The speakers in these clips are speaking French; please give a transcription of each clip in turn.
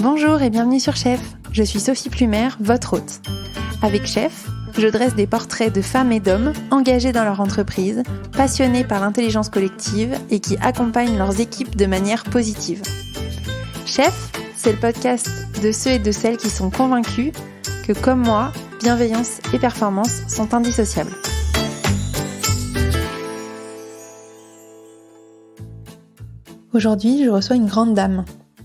Bonjour et bienvenue sur Chef, je suis Sophie Plumer, votre hôte. Avec Chef, je dresse des portraits de femmes et d'hommes engagés dans leur entreprise, passionnés par l'intelligence collective et qui accompagnent leurs équipes de manière positive. Chef, c'est le podcast de ceux et de celles qui sont convaincus que, comme moi, bienveillance et performance sont indissociables. Aujourd'hui, je reçois une grande dame,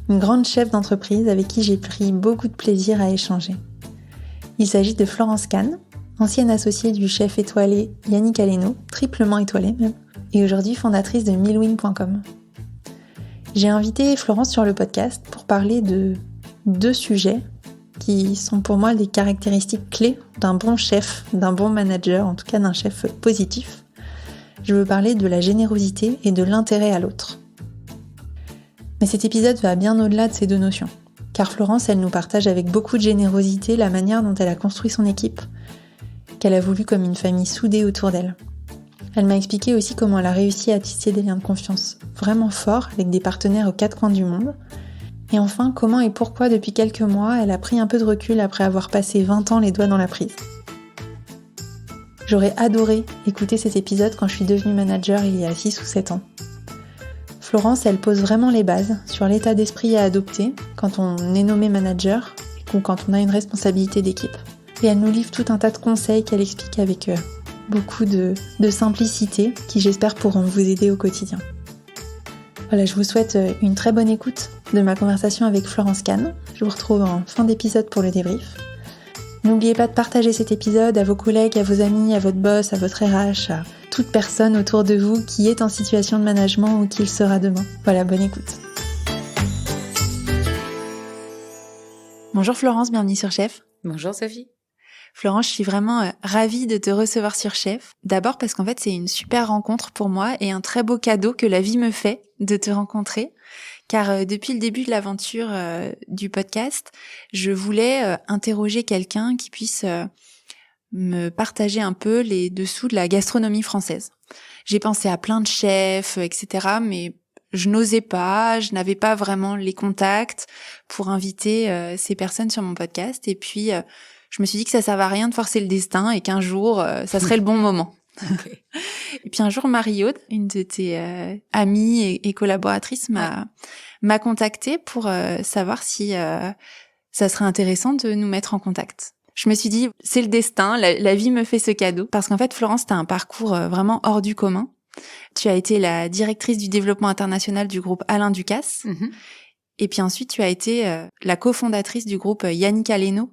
une grande chef d'entreprise avec qui j'ai pris beaucoup de plaisir à échanger. Il s'agit de Florence Kahn, ancienne associée du chef étoilé Yannick Aleno, triplement étoilé même, et aujourd'hui fondatrice de millwin.com. J'ai invité Florence sur le podcast pour parler de deux sujets qui sont pour moi des caractéristiques clés d'un bon chef, d'un bon manager, en tout cas d'un chef positif. Je veux parler de la générosité et de l'intérêt à l'autre. Mais cet épisode va bien au-delà de ces deux notions, car Florence, elle nous partage avec beaucoup de générosité la manière dont elle a construit son équipe, qu'elle a voulu comme une famille soudée autour d'elle. Elle m'a expliqué aussi comment elle a réussi à tisser des liens de confiance vraiment forts avec des partenaires aux quatre coins du monde. Et enfin, comment et pourquoi depuis quelques mois, elle a pris un peu de recul après avoir passé 20 ans les doigts dans la prise. J'aurais adoré écouter cet épisode quand je suis devenue manager il y a 6 ou 7 ans. Florence, elle pose vraiment les bases sur l'état d'esprit à adopter quand on est nommé manager ou quand on a une responsabilité d'équipe. Et elle nous livre tout un tas de conseils qu'elle explique avec beaucoup de simplicité qui, j'espère, pourront vous aider au quotidien. Voilà, je vous souhaite une très bonne écoute de ma conversation avec Florence Kahn. Je vous retrouve en fin d'épisode pour le débrief. N'oubliez pas de partager cet épisode à vos collègues, à vos amis, à votre boss, à votre RH, à toute personne autour de vous qui est en situation de management ou qui le sera demain. Voilà, bonne écoute. Bonjour Florence, bienvenue sur Chef. Bonjour Sophie. Florence, je suis vraiment ravie de te recevoir sur Chef. D'abord parce qu'en fait, c'est une super rencontre pour moi et un très beau cadeau que la vie me fait de te rencontrer. Car depuis le début de l'aventure du podcast, je voulais interroger quelqu'un qui puisse me partager un peu les dessous de la gastronomie française. J'ai pensé à plein de chefs, etc., mais je n'osais pas, je n'avais pas vraiment les contacts pour inviter ces personnes sur mon podcast. Et puis, je me suis dit que ça servait à rien de forcer le destin et qu'un jour, ça serait le bon moment. Okay. Et puis un jour, Marie-Aude, une de tes amies et collaboratrices, m'a contactée pour savoir si ça serait intéressant de nous mettre en contact. Je me suis dit, c'est le destin, la vie me fait ce cadeau. Parce qu'en fait, Florence, tu as un parcours vraiment hors du commun. Tu as été la directrice du développement international du groupe Alain Ducasse. Mm-hmm. Et puis ensuite, tu as été la cofondatrice du groupe Yannick Aleno,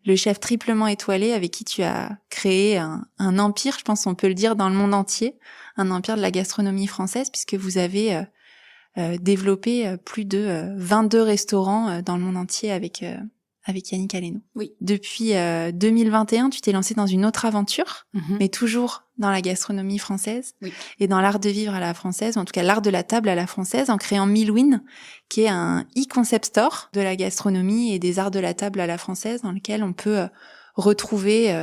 le chef triplement étoilé avec qui tu as créé un empire, je pense on peut le dire, dans le monde entier, un empire de la gastronomie française, puisque vous avez développé plus de 22 restaurants dans le monde entier avec Yannick Aleno. Oui. Depuis 2021, tu t'es lancée dans une autre aventure, mais toujours dans la gastronomie française et dans l'art de vivre à la française, ou en tout cas l'art de la table à la française, en créant millwin, qui est un e-concept store de la gastronomie et des arts de la table à la française, dans lequel on peut retrouver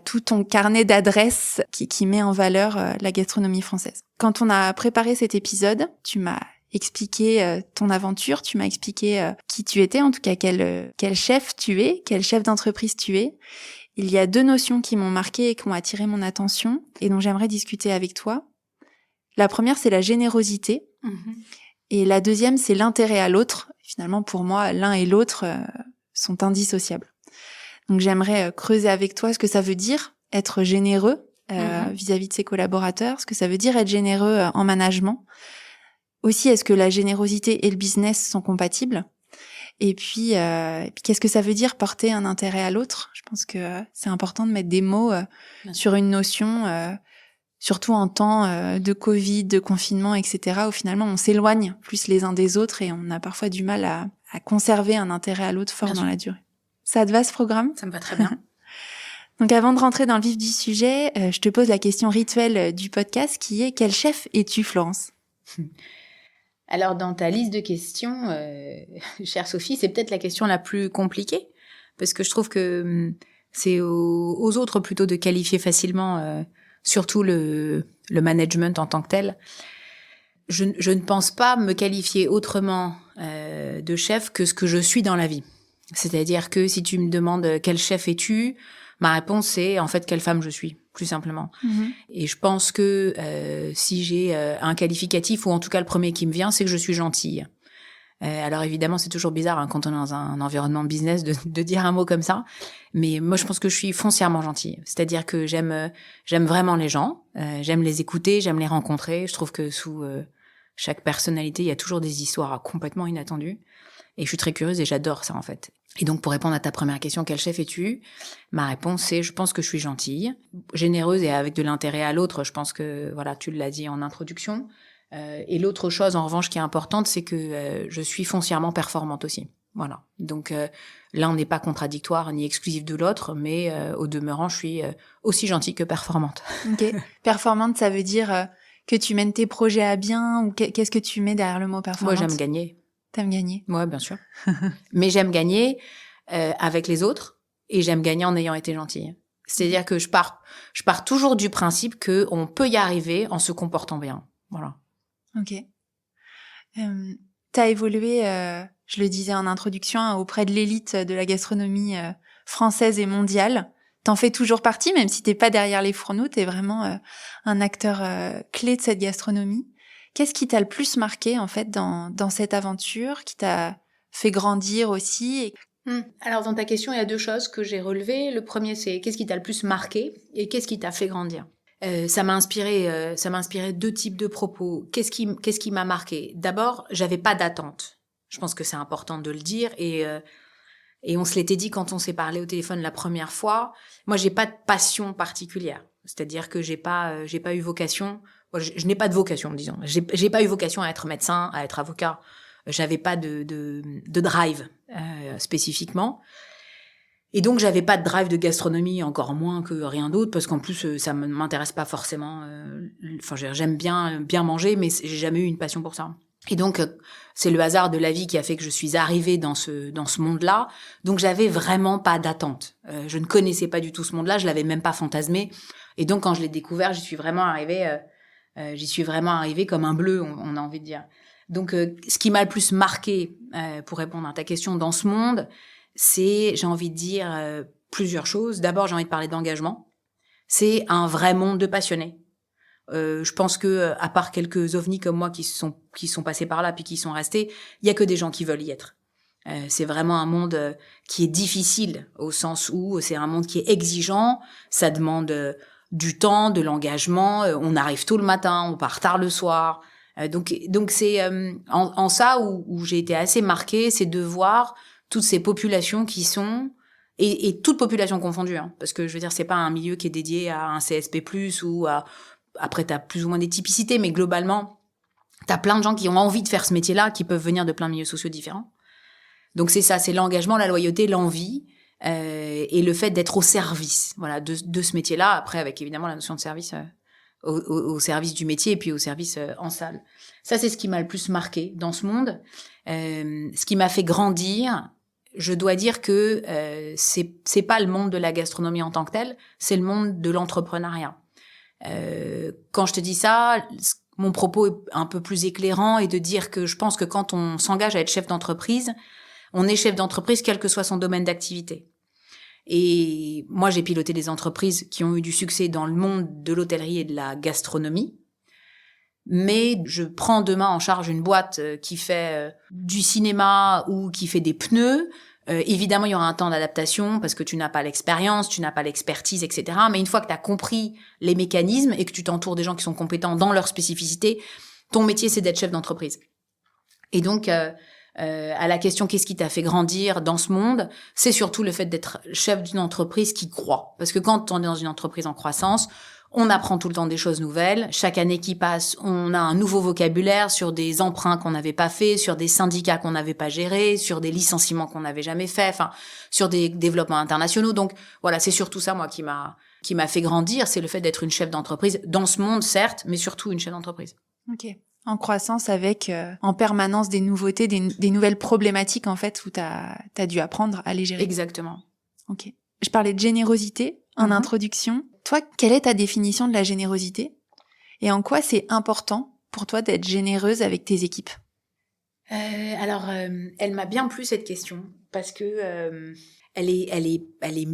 tout ton carnet d'adresses qui met en valeur la gastronomie française. Quand on a préparé cet épisode, tu m'as expliqué ton aventure, tu m'as expliqué qui tu étais, en tout cas quel chef tu es, quel chef d'entreprise tu es. Il y a deux notions qui m'ont marquée et qui ont attiré mon attention et dont j'aimerais discuter avec toi. La première, c'est la générosité. Et la deuxième, c'est l'intérêt à l'autre. Finalement, pour moi, l'un et l'autre sont indissociables. Donc, j'aimerais creuser avec toi ce que ça veut dire être généreux vis-à-vis de ses collaborateurs, ce que ça veut dire être généreux en management. Aussi, est-ce que la générosité et le business sont compatibles ? Et puis qu'est-ce que ça veut dire porter un intérêt à l'autre ? Je pense que c'est important de mettre des mots sur une notion, surtout en temps de Covid, de confinement, etc., où finalement on s'éloigne plus les uns des autres et on a parfois du mal à conserver un intérêt à l'autre fort dans la durée. Ça te va ce programme ? Ça me va très bien. Donc avant de rentrer dans le vif du sujet, je te pose la question rituelle du podcast qui est « Quel chef es-tu, Florence ?» Alors, dans ta liste de questions, chère Sophie, c'est peut-être la question la plus compliquée, parce que je trouve que c'est aux autres plutôt de qualifier facilement, surtout le management en tant que tel. Je ne pense pas me qualifier autrement de chef que ce que je suis dans la vie. C'est-à-dire que si tu me demandes quel chef es-tu, ma réponse c'est en fait quelle femme je suis, plus simplement. Et je pense que si j'ai un qualificatif, ou en tout cas le premier qui me vient, c'est que je suis gentille. Alors évidemment, c'est toujours bizarre quand on est dans un environnement business de dire un mot comme ça, mais moi je pense que je suis foncièrement gentille. C'est-à-dire que j'aime vraiment les gens, j'aime les écouter, j'aime les rencontrer. Je trouve que sous chaque personnalité, il y a toujours des histoires complètement inattendues, et je suis très curieuse et j'adore ça en fait. Et donc pour répondre à ta première question, quel chef es-tu ? Ma réponse c'est je pense que je suis gentille, généreuse et avec de l'intérêt à l'autre. Je pense que voilà, tu l'as dit en introduction. Et l'autre chose, en revanche, qui est importante, c'est que je suis foncièrement performante aussi. Voilà. Donc là, on n'est pas contradictoire ni exclusif de l'autre, mais au demeurant, je suis aussi gentille que performante. Ok. Performante, ça veut dire que tu mènes tes projets à bien, ou qu'est-ce que tu mets derrière le mot performante ? Moi, j'aime gagner. T'aimes gagner ? Ouais, bien sûr. Mais j'aime gagner avec les autres, et j'aime gagner en ayant été gentille. C'est-à-dire que je pars toujours du principe que on peut y arriver en se comportant bien. Voilà. Ok. T'as évolué, je le disais en introduction, auprès de l'élite de la gastronomie française et mondiale. T'en fais toujours partie, même si t'es pas derrière les fourneaux, t'es vraiment un acteur clé de cette gastronomie. Qu'est-ce qui t'a le plus marqué, en fait, dans cette aventure, qui t'a fait grandir aussi ? Alors, dans ta question, il y a deux choses que j'ai relevées. Le premier, c'est qu'est-ce qui t'a le plus marqué et qu'est-ce qui t'a fait grandir ? Ça m'a inspiré deux types de propos. Qu'est-ce qui m'a marqué ? D'abord, j'avais pas d'attente. Je pense que c'est important de le dire, et on se l'était dit quand on s'est parlé au téléphone la première fois. Moi, j'ai pas de passion particulière. C'est-à-dire que j'ai pas eu vocation. Je n'ai pas de vocation, disons. J'ai pas eu vocation à être médecin, à être avocat. J'avais pas de drive spécifiquement. Et donc, j'avais pas de drive de gastronomie, encore moins que rien d'autre, parce qu'en plus, ça m'intéresse pas forcément. Enfin, j'aime bien manger, mais j'ai jamais eu une passion pour ça. Et donc, c'est le hasard de la vie qui a fait que je suis arrivée dans ce monde-là. Donc, j'avais vraiment pas d'attente. Je ne connaissais pas du tout ce monde-là, je l'avais même pas fantasmé. Et donc, quand je l'ai découvert, j'y suis vraiment arrivée comme un bleu, on a envie de dire. Donc, ce qui m'a le plus marqué, pour répondre à ta question, dans ce monde, c'est, j'ai envie de dire, plusieurs choses. D'abord, j'ai envie de parler d'engagement. C'est un vrai monde de passionnés. Je pense que, à part quelques ovnis comme moi qui sont passés par là puis qui sont restés, il y a que des gens qui veulent y être. C'est vraiment un monde qui est difficile, au sens où c'est un monde qui est exigeant. Ça demande du temps, de l'engagement. On arrive tôt le matin, on part tard le soir. Donc c'est en ça où j'ai été assez marquée, c'est de voir toutes ces populations qui sont, et toutes populations confondues, hein, parce que je veux dire, c'est pas un milieu qui est dédié à un CSP+, ou à, après t'as plus ou moins des typicités, mais globalement, t'as plein de gens qui ont envie de faire ce métier-là, qui peuvent venir de plein de milieux sociaux différents. Donc c'est ça, c'est l'engagement, la loyauté, l'envie, et le fait d'être au service, voilà, de ce métier-là, après avec évidemment la notion de service, au service du métier, et puis au service en salle. Ça, c'est ce qui m'a le plus marqué dans ce monde. Ce qui m'a fait grandir, je dois dire que c'est pas le monde de la gastronomie en tant que tel, c'est le monde de l'entrepreneuriat. Quand je te dis ça, mon propos est un peu plus éclairant, et de dire que je pense que quand on s'engage à être chef d'entreprise, on est chef d'entreprise quel que soit son domaine d'activité. Et moi, j'ai piloté des entreprises qui ont eu du succès dans le monde de l'hôtellerie et de la gastronomie. Mais je prends demain en charge une boîte qui fait du cinéma ou qui fait des pneus. Évidemment, il y aura un temps d'adaptation parce que tu n'as pas l'expérience, tu n'as pas l'expertise, etc. Mais une fois que tu as compris les mécanismes et que tu t'entoures des gens qui sont compétents dans leur spécificité, ton métier, c'est d'être chef d'entreprise. Et donc, à la question « qu'est-ce qui t'a fait grandir dans ce monde ?», c'est surtout le fait d'être chef d'une entreprise qui croît. Parce que quand on est dans une entreprise en croissance, on apprend tout le temps des choses nouvelles. Chaque année qui passe, on a un nouveau vocabulaire sur des emprunts qu'on n'avait pas faits, sur des syndicats qu'on n'avait pas gérés, sur des licenciements qu'on n'avait jamais faits, enfin, sur des développements internationaux. Donc, voilà, c'est surtout ça, moi, qui m'a fait grandir. C'est le fait d'être une chef d'entreprise dans ce monde, certes, mais surtout une chef d'entreprise. Ok. En croissance avec, en permanence, des nouveautés, des nouvelles problématiques, en fait, où t'as dû apprendre à les gérer. Exactement. Ok. Je parlais de générosité en introduction. Toi, quelle est ta définition de la générosité ? Et en quoi c'est important pour toi d'être généreuse avec tes équipes ? Alors, elle m'a bien plu cette question parce que elle est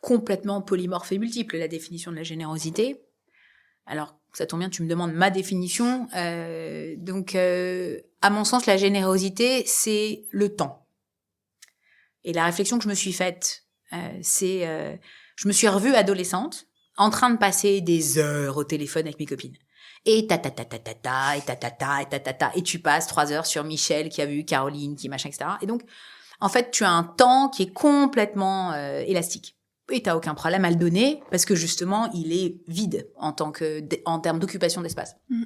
complètement polymorphe et multiple, la définition de la générosité. Alors, ça tombe bien, tu me demandes ma définition. Donc, à mon sens, la générosité, c'est le temps. Et la réflexion que je me suis faite, je me suis revue adolescente, en train de passer des heures au téléphone avec mes copines. Et et tu passes 3 heures sur Michel qui a vu Caroline, qui machin, etc. Et donc, en fait, tu as un temps qui est complètement élastique. Et t'as aucun problème à le donner parce que justement, il est vide en termes d'occupation d'espace. Mmh.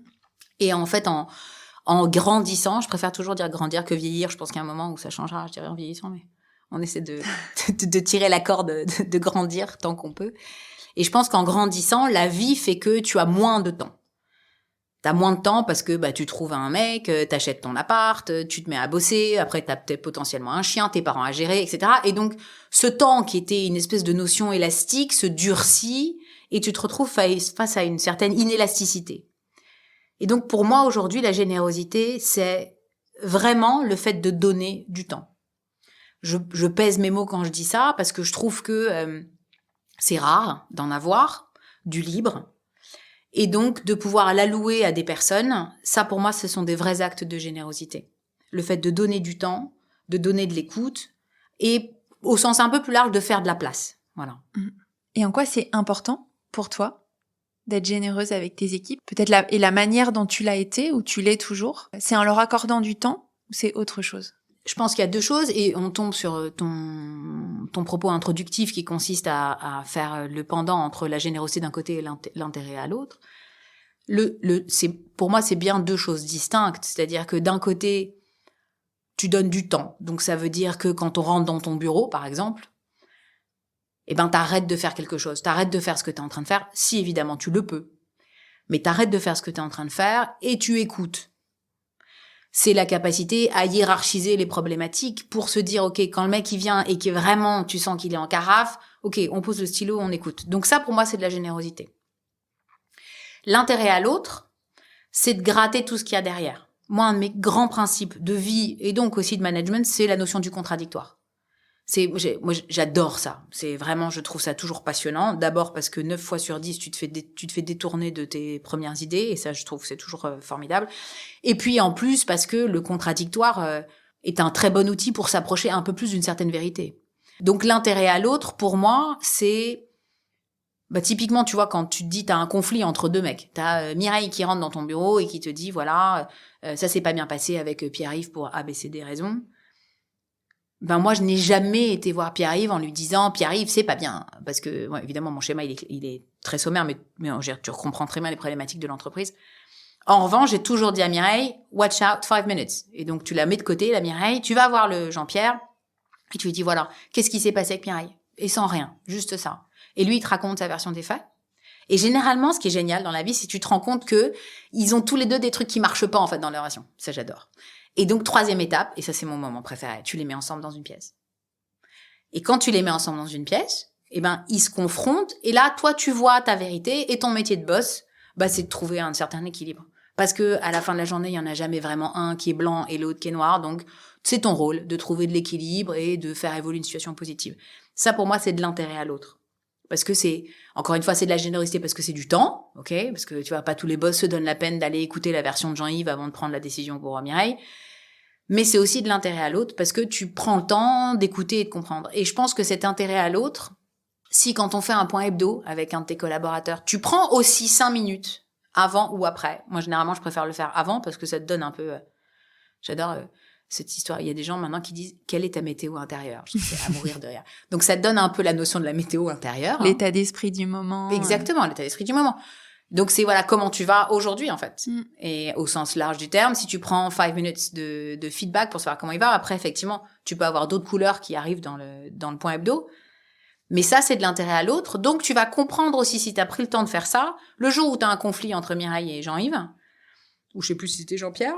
Et en fait, en grandissant, je préfère toujours dire grandir que vieillir. Je pense qu'il y a un moment où ça changera, je dirais en vieillissant, mais on essaie de tirer la corde, de grandir tant qu'on peut. Et je pense qu'en grandissant, la vie fait que tu as moins de temps. T'as moins de temps parce que tu trouves un mec, t'achètes ton appart, tu te mets à bosser, après t'as peut-être potentiellement un chien, tes parents à gérer, etc. Et donc, ce temps qui était une espèce de notion élastique se durcit et tu te retrouves face à une certaine inélasticité. Et donc, pour moi, aujourd'hui, la générosité, c'est vraiment le fait de donner du temps. Je pèse mes mots quand je dis ça parce que je trouve que c'est rare d'en avoir, du libre. Et donc, de pouvoir l'allouer à des personnes, ça, pour moi, ce sont des vrais actes de générosité. Le fait de donner du temps, de donner de l'écoute, et au sens un peu plus large, de faire de la place. Voilà. Et en quoi c'est important pour toi d'être généreuse avec tes équipes? Peut-être la manière dont tu l'as été, ou tu l'es toujours, c'est en leur accordant du temps, ou c'est autre chose? Je pense qu'il y a 2 choses, et on tombe sur ton propos introductif qui consiste à faire le pendant entre la générosité d'un côté et l'intérêt à l'autre. Pour moi, c'est bien 2 choses distinctes. C'est-à-dire que d'un côté, tu donnes du temps. Donc ça veut dire que quand on rentre dans ton bureau, par exemple, t'arrêtes de faire quelque chose. T'arrêtes de faire ce que t'es en train de faire, si évidemment tu le peux. Mais t'arrêtes de faire ce que t'es en train de faire et tu écoutes. C'est la capacité à hiérarchiser les problématiques pour se dire, OK, quand le mec il vient et que vraiment tu sens qu'il est en carafe, OK, on pose le stylo, on écoute. Donc ça, pour moi, c'est de la générosité. L'intérêt à l'autre, c'est de gratter tout ce qu'il y a derrière. Moi, un de mes grands principes de vie et donc aussi de management, c'est la notion du contradictoire. Moi, j'adore ça. C'est vraiment, je trouve ça toujours passionnant. D'abord parce que 9 fois sur 10, tu te fais détourner de tes premières idées, et ça, je trouve que c'est toujours formidable. Et puis, en plus, parce que le contradictoire est un très bon outil pour s'approcher un peu plus d'une certaine vérité. Donc, l'intérêt à l'autre, pour moi, c'est... typiquement, tu vois, quand tu te dis, t'as un conflit entre 2 mecs. T'as Mireille qui rentre dans ton bureau et qui te dit, voilà, ça s'est pas bien passé avec Pierre-Yves pour ABC des raisons. Moi, je n'ai jamais été voir Pierre-Yves en lui disant « Pierre-Yves, c'est pas bien ». Parce que, évidemment, mon schéma, il est très sommaire, mais tu comprends très bien les problématiques de l'entreprise. En revanche, j'ai toujours dit à Mireille « Watch out, 5 minutes ». Et donc, tu la mets de côté, la Mireille, tu vas voir le Jean-Pierre, et tu lui dis « Voilà, qu'est-ce qui s'est passé avec Mireille ?» Et sans rien, juste ça. Et lui, il te raconte sa version des faits. Et généralement, ce qui est génial dans la vie, c'est que tu te rends compte que ils ont tous les deux des trucs qui marchent pas, en fait, dans leur relation. Ça, j'adore. Et donc, 3e étape, et ça c'est mon moment préféré, tu les mets ensemble dans une pièce. Et quand tu les mets ensemble dans une pièce, ils se confrontent, et là, toi, tu vois ta vérité, et ton métier de boss, c'est de trouver un certain équilibre. Parce que à la fin de la journée, il y en a jamais vraiment un qui est blanc et l'autre qui est noir, donc c'est ton rôle de trouver de l'équilibre et de faire évoluer une situation positive. Ça, pour moi, c'est de l'intérêt à l'autre. Parce que c'est, encore une fois, c'est de la générosité parce que c'est du temps, ok? Parce que, tu vois, pas tous les boss se donnent la peine d'aller écouter la version de Jean-Yves avant de prendre la décision pour Mireille. Mais c'est aussi de l'intérêt à l'autre parce que tu prends le temps d'écouter et de comprendre. Et je pense que cet intérêt à l'autre, si quand on fait un point hebdo avec un de tes collaborateurs, tu prends aussi 5 minutes avant ou après. Moi, généralement, je préfère le faire avant parce que ça te donne un peu... J'adore cette histoire. Il y a des gens maintenant qui disent « Quelle est ta météo intérieure ?» Je trouve c'est à mourir de rire. Donc, ça te donne un peu la notion de la météo intérieure. L'état d'esprit du moment. Exactement, l'état d'esprit du moment. Donc, c'est voilà comment tu vas aujourd'hui, en fait. Et au sens large du terme, si tu prends 5 minutes de feedback pour savoir comment il va, après, effectivement, tu peux avoir d'autres couleurs qui arrivent dans le point hebdo. Mais ça, c'est de l'intérêt à l'autre. Donc, tu vas comprendre aussi, si tu as pris le temps de faire ça, le jour où tu as un conflit entre Mireille et Jean-Yves, ou je sais plus si c'était Jean-Pierre,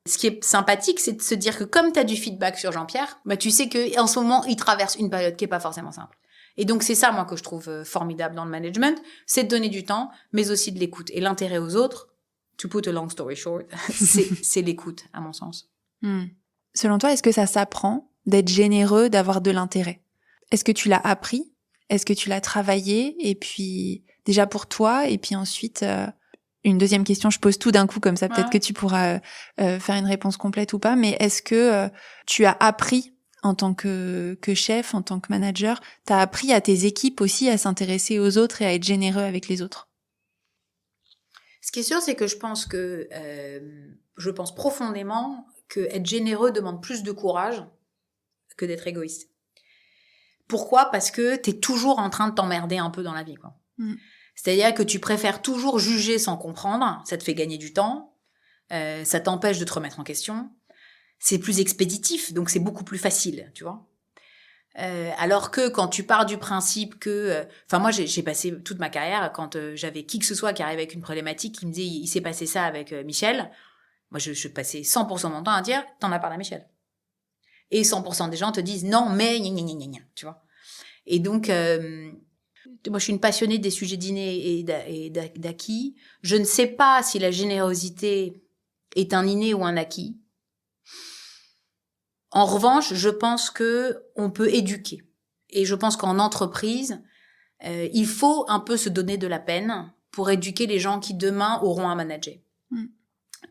ce qui est sympathique, c'est de se dire que comme tu as du feedback sur Jean-Pierre, tu sais qu'en ce moment, il traverse une période qui est pas forcément simple. Et donc, c'est ça, moi, que je trouve formidable dans le management, c'est de donner du temps, mais aussi de l'écoute. Et l'intérêt aux autres, to put a long story short, c'est l'écoute, à mon sens. Selon toi, est-ce que ça s'apprend d'être généreux, d'avoir de l'intérêt? Est-ce que tu l'as appris? Est-ce que tu l'as travaillé? Et puis, déjà pour toi, et puis ensuite, une deuxième question, je pose tout d'un coup comme ça, peut-être que tu pourras faire une réponse complète ou pas, mais est-ce que tu as appris en tant que chef, en tant que manager, t'as appris à tes équipes aussi à s'intéresser aux autres et à être généreux avec les autres? Ce qui est sûr, c'est que je pense profondément que être généreux demande plus de courage que d'être égoïste. Pourquoi ? Parce que t'es toujours en train de t'emmerder un peu dans la vie, quoi. C'est-à-dire que tu préfères toujours juger sans comprendre, ça te fait gagner du temps, ça t'empêche de te remettre en question, c'est plus expéditif, donc c'est beaucoup plus facile, tu vois. Alors que quand tu pars du principe que... moi, j'ai passé toute ma carrière, quand j'avais qui que ce soit qui arrivait avec une problématique, qui me disait « il s'est passé ça avec Michel », moi, je passais 100% de mon temps à dire « t'en as parlé à Michel ». Et 100% des gens te disent « non, mais... » tu vois. Et donc... moi, je suis une passionnée des sujets d'inné et d'acquis. Je ne sais pas si la générosité est un inné ou un acquis. En revanche, je pense que on peut éduquer. Et je pense qu'en entreprise, il faut un peu se donner de la peine pour éduquer les gens qui demain auront à manager.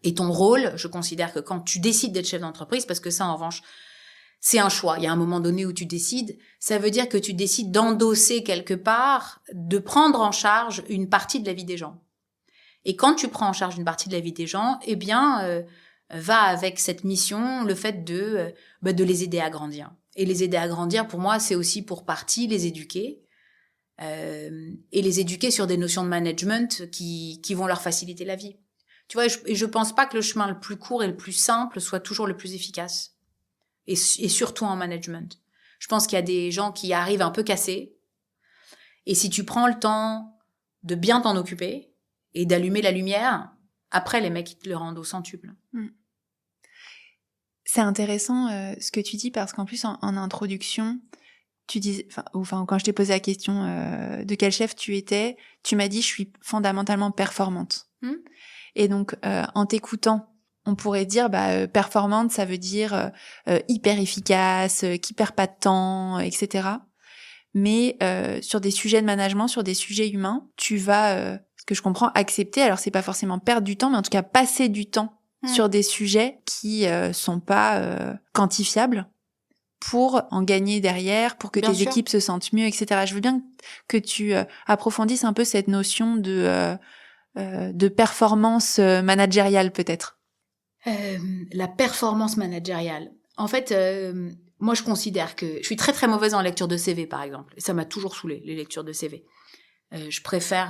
Et ton rôle, je considère que quand tu décides d'être chef d'entreprise, parce que ça, en revanche, c'est un choix. Il y a un moment donné où tu décides. Ça veut dire que tu décides d'endosser quelque part, de prendre en charge une partie de la vie des gens. Et quand tu prends en charge une partie de la vie des gens, eh bien, va avec cette mission le fait de les aider à grandir. Et les aider à grandir, pour moi, c'est aussi pour partie les éduquer. Et les éduquer sur des notions de management qui vont leur faciliter la vie. Tu vois, et je pense pas que le chemin le plus court et le plus simple soit toujours le plus efficace. Et surtout en management. Je pense qu'il y a des gens qui arrivent un peu cassés. Et si tu prends le temps de bien t'en occuper et d'allumer la lumière, après, les mecs, ils te le rendent au centuple. C'est intéressant ce que tu dis, parce qu'en plus, en introduction, tu dis, quand je t'ai posé la question de quel chef tu étais, tu m'as dit « je suis fondamentalement performante ». Et donc, en t'écoutant, on pourrait dire performante, ça veut dire hyper efficace, qui perd pas de temps, etc. Mais sur des sujets de management, sur des sujets humains, tu vas, ce que je comprends, accepter. Alors c'est pas forcément perdre du temps, mais en tout cas passer du temps sur des sujets qui sont pas quantifiables, pour en gagner derrière, pour que tes équipes se sentent mieux, etc. Je veux bien que tu approfondisses un peu cette notion de performance managériale, peut-être. La performance managériale. En fait, moi, je considère que je suis très très mauvaise en lecture de CV, par exemple. Et ça m'a toujours saoulée, les lectures de CV. Je préfère,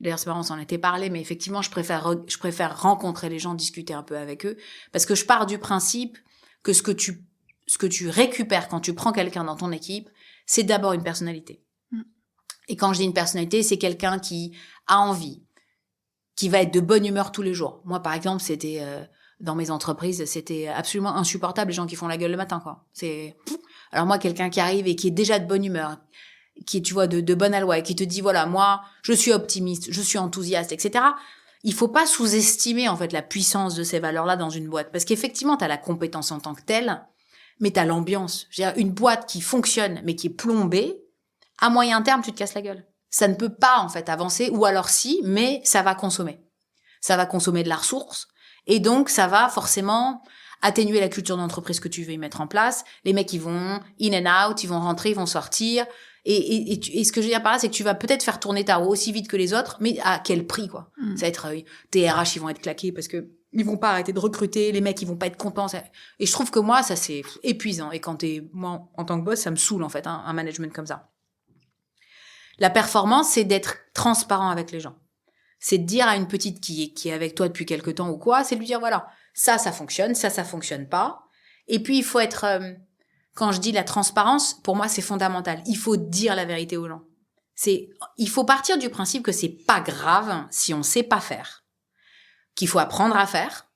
d'ailleurs, c'est marrant, on s'en était parlé, mais effectivement, je préfère rencontrer les gens, discuter un peu avec eux, parce que je pars du principe que ce que tu récupères quand tu prends quelqu'un dans ton équipe, c'est d'abord une personnalité. Et quand je dis une personnalité, c'est quelqu'un qui a envie, qui va être de bonne humeur tous les jours. Moi, par exemple, c'était dans mes entreprises, c'était absolument insupportable les gens qui font la gueule le matin, quoi. Alors moi, quelqu'un qui arrive et qui est déjà de bonne humeur, qui est, tu vois, de bonne aloi, et qui te dit voilà, moi, je suis optimiste, je suis enthousiaste, etc. Il faut pas sous-estimer en fait la puissance de ces valeurs-là dans une boîte, parce qu'effectivement, t'as la compétence en tant que telle, mais t'as l'ambiance. Je veux dire, une boîte qui fonctionne mais qui est plombée, à moyen terme, tu te casses la gueule. Ça ne peut pas, en fait, avancer, ou alors si, mais ça va consommer. Ça va consommer de la ressource, et donc ça va forcément atténuer la culture d'entreprise que tu veux y mettre en place. Les mecs, ils vont in and out, ils vont rentrer, ils vont sortir, et ce que je veux dire par là, c'est que tu vas peut-être faire tourner ta roue aussi vite que les autres, mais à quel prix, quoi. Ça va être, tes RH, ils vont être claqués parce que ils vont pas arrêter de recruter, les mecs, ils vont pas être contents. Et je trouve que moi, ça, c'est épuisant. Et moi, en tant que boss, ça me saoule, en fait, un management comme ça. La performance, c'est d'être transparent avec les gens. C'est de dire à une petite qui est avec toi depuis quelque temps ou quoi, c'est de lui dire, voilà, ça fonctionne, ça fonctionne pas. Et puis, il faut être, quand je dis la transparence, pour moi, c'est fondamental. Il faut dire la vérité aux gens. Il faut partir du principe que c'est pas grave si on sait pas faire. Qu'il faut apprendre à faire.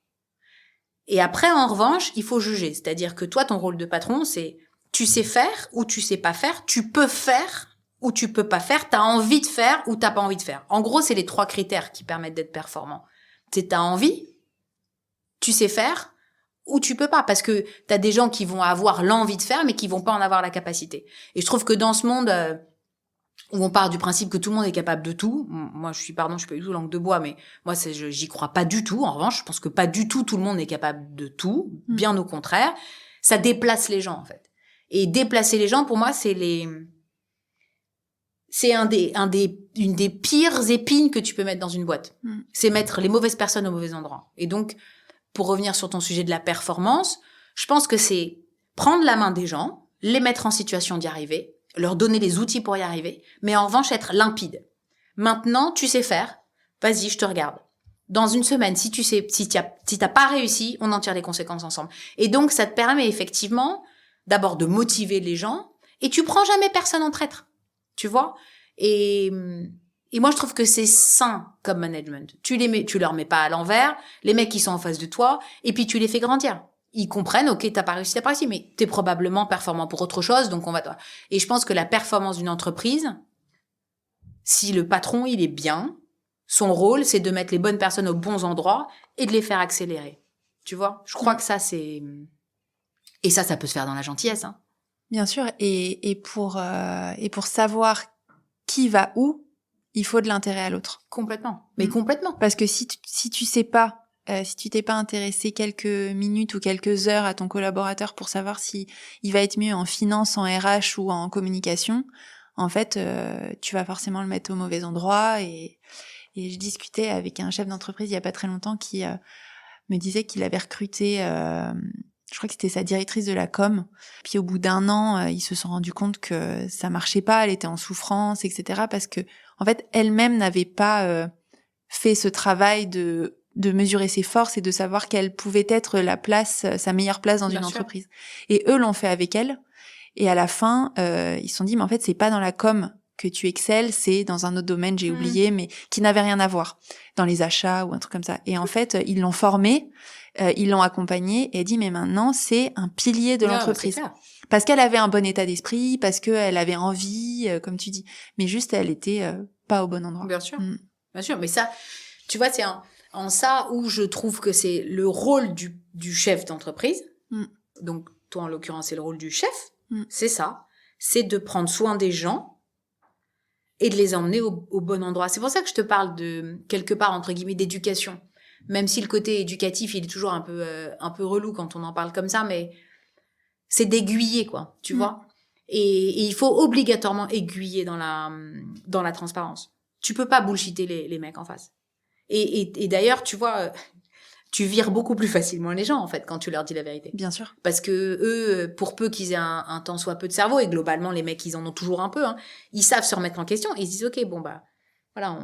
Et après, en revanche, il faut juger. C'est-à-dire que toi, ton rôle de patron, c'est, tu sais faire ou tu sais pas faire, tu peux faire ou tu peux pas faire, t'as envie de faire ou t'as pas envie de faire. En gros, c'est les 3 critères qui permettent d'être performant. C'est t'as envie, tu sais faire, ou tu peux pas, parce que t'as des gens qui vont avoir l'envie de faire, mais qui vont pas en avoir la capacité. Et je trouve que dans ce monde où on part du principe que tout le monde est capable de tout, moi je suis pas du tout langue de bois, mais moi j'y crois pas du tout. En revanche, je pense que pas du tout le monde est capable de tout, bien au contraire. Ça déplace les gens en fait. Et déplacer les gens, pour moi, c'est une des pires épines que tu peux mettre dans une boîte. C'est mettre les mauvaises personnes au mauvais endroit. Et donc, pour revenir sur ton sujet de la performance, je pense que c'est prendre la main des gens, les mettre en situation d'y arriver, leur donner les outils pour y arriver, mais en revanche être limpide. Maintenant, tu sais faire, vas-y, je te regarde. Dans une semaine, si t'as pas réussi, on en tire les conséquences ensemble. Et donc, ça te permet effectivement d'abord de motiver les gens, et tu prends jamais personne en traître, tu vois. Et moi, je trouve que c'est sain comme management. Tu leur mets pas à l'envers, les mecs qui sont en face de toi, et puis tu les fais grandir. Ils comprennent, ok, t'as pas réussi, mais t'es probablement performant pour autre chose, donc on va... Et je pense que la performance d'une entreprise, si le patron, il est bien, son rôle, c'est de mettre les bonnes personnes aux bons endroits et de les faire accélérer. Tu vois? Je crois que ça, c'est... Et ça peut se faire dans la gentillesse, hein. Bien sûr, et pour savoir qui va où, il faut de l'intérêt à l'autre. Complètement. Mais complètement. Parce que si tu sais pas, si tu t'es pas intéressé quelques minutes ou quelques heures à ton collaborateur pour savoir si il va être mieux en finance, en RH ou en communication, en fait, tu vas forcément le mettre au mauvais endroit. Et je discutais avec un chef d'entreprise il y a pas très longtemps qui me disait qu'il avait recruté, je crois que c'était sa directrice de la com. Puis au bout d'1 an, ils se sont rendus compte que ça marchait pas, elle était en souffrance, etc. Parce que en fait, elle-même n'avait pas fait ce travail de mesurer ses forces et de savoir quelle pouvait être sa meilleure place dans une entreprise. Et eux l'ont fait avec elle. Et à la fin, ils se sont dit, mais en fait, c'est pas dans la com que tu excelles, c'est dans un autre domaine, j'ai oublié, mais qui n'avait rien à voir, dans les achats ou un truc comme ça. Et en fait, ils l'ont formée, ils l'ont accompagnée, et elle dit, mais maintenant, c'est un pilier de l'entreprise. Parce qu'elle avait un bon état d'esprit, parce qu'elle avait envie, comme tu dis. Mais juste, elle était pas au bon endroit. Bien sûr. Bien sûr. Mais ça, tu vois, c'est en ça où je trouve que c'est le rôle du chef d'entreprise. Donc, toi, en l'occurrence, c'est le rôle du chef. C'est ça. C'est de prendre soin des gens et de les emmener au bon endroit. C'est pour ça que je te parle de, quelque part, entre guillemets, d'éducation. Même si le côté éducatif, il est toujours un peu relou quand on en parle comme ça, mais c'est d'aiguiller, quoi, tu vois. Et il faut obligatoirement aiguiller dans la transparence. Tu peux pas bullshiter les mecs en face. Et d'ailleurs, tu vois, tu vires beaucoup plus facilement les gens, en fait, quand tu leur dis la vérité. Bien sûr. Parce que eux, pour peu qu'ils aient un tant soit peu de cerveau, et globalement, les mecs, ils en ont toujours un peu, hein, ils savent se remettre en question, et ils se disent, ok, bon, bah, voilà,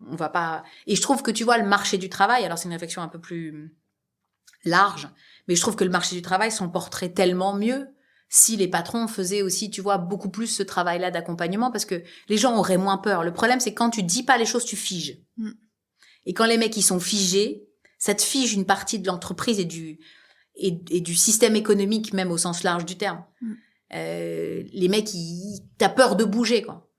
on va pas... Et je trouve que, tu vois, le marché du travail, alors c'est une réflexion un peu plus large, mais je trouve que le marché du travail s'en porterait tellement mieux si les patrons faisaient aussi, tu vois, beaucoup plus ce travail-là d'accompagnement, parce que les gens auraient moins peur. Le problème, c'est quand tu dis pas les choses, tu figes. Et quand les mecs, ils sont figés, ça te fige une partie de l'entreprise et du système économique, même au sens large du terme. Les mecs, t'as peur de bouger, quoi.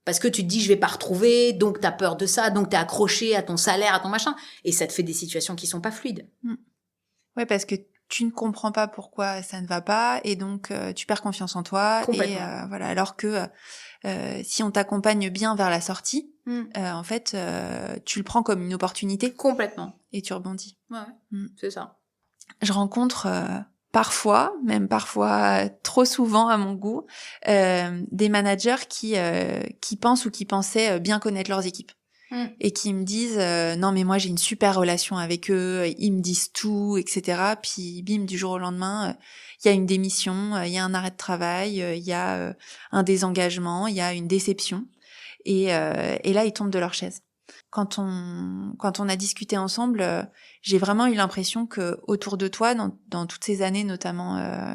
Parce que tu te dis, je vais pas retrouver, donc t'as peur de ça, donc t'es accroché à ton salaire, à ton machin. Et ça te fait des situations qui sont pas fluides. Ouais, parce que tu ne comprends pas pourquoi ça ne va pas, et donc tu perds confiance en toi. Et voilà, alors que si on t'accompagne bien vers la sortie, en fait, tu le prends comme une opportunité. Complètement. Et tu rebondis. Ouais, c'est ça. Je rencontre parfois trop souvent à mon goût, des managers qui pensent ou qui pensaient bien connaître leurs équipes. Et qui me disent non mais moi j'ai une super relation avec eux, ils me disent tout, etc. Puis bim, du jour au lendemain, il y a une démission, il y a un arrêt de travail, il y a un désengagement, il y a une déception, et là ils tombent de leur chaise. Quand on a discuté ensemble, j'ai vraiment eu l'impression que autour de toi, dans toutes ces années, notamment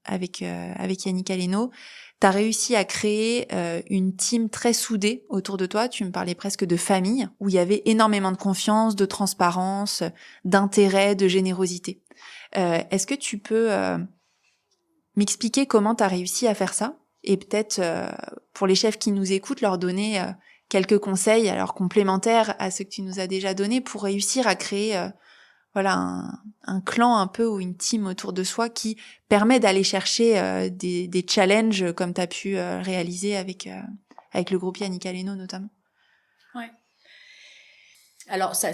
avec Yannick Aleno, t'as réussi à créer une team très soudée autour de toi. Tu me parlais presque de famille, où il y avait énormément de confiance, de transparence, d'intérêt, de générosité. Est-ce que tu peux m'expliquer comment t'as réussi à faire ça? Et peut-être, pour les chefs qui nous écoutent, leur donner quelques conseils, alors complémentaires à ceux que tu nous as déjà donnés, pour réussir à créer un clan un peu ou une team autour de soi qui permet d'aller chercher des challenges comme tu as pu réaliser avec le groupe Yannick Aleno notamment. Ouais. Alors ça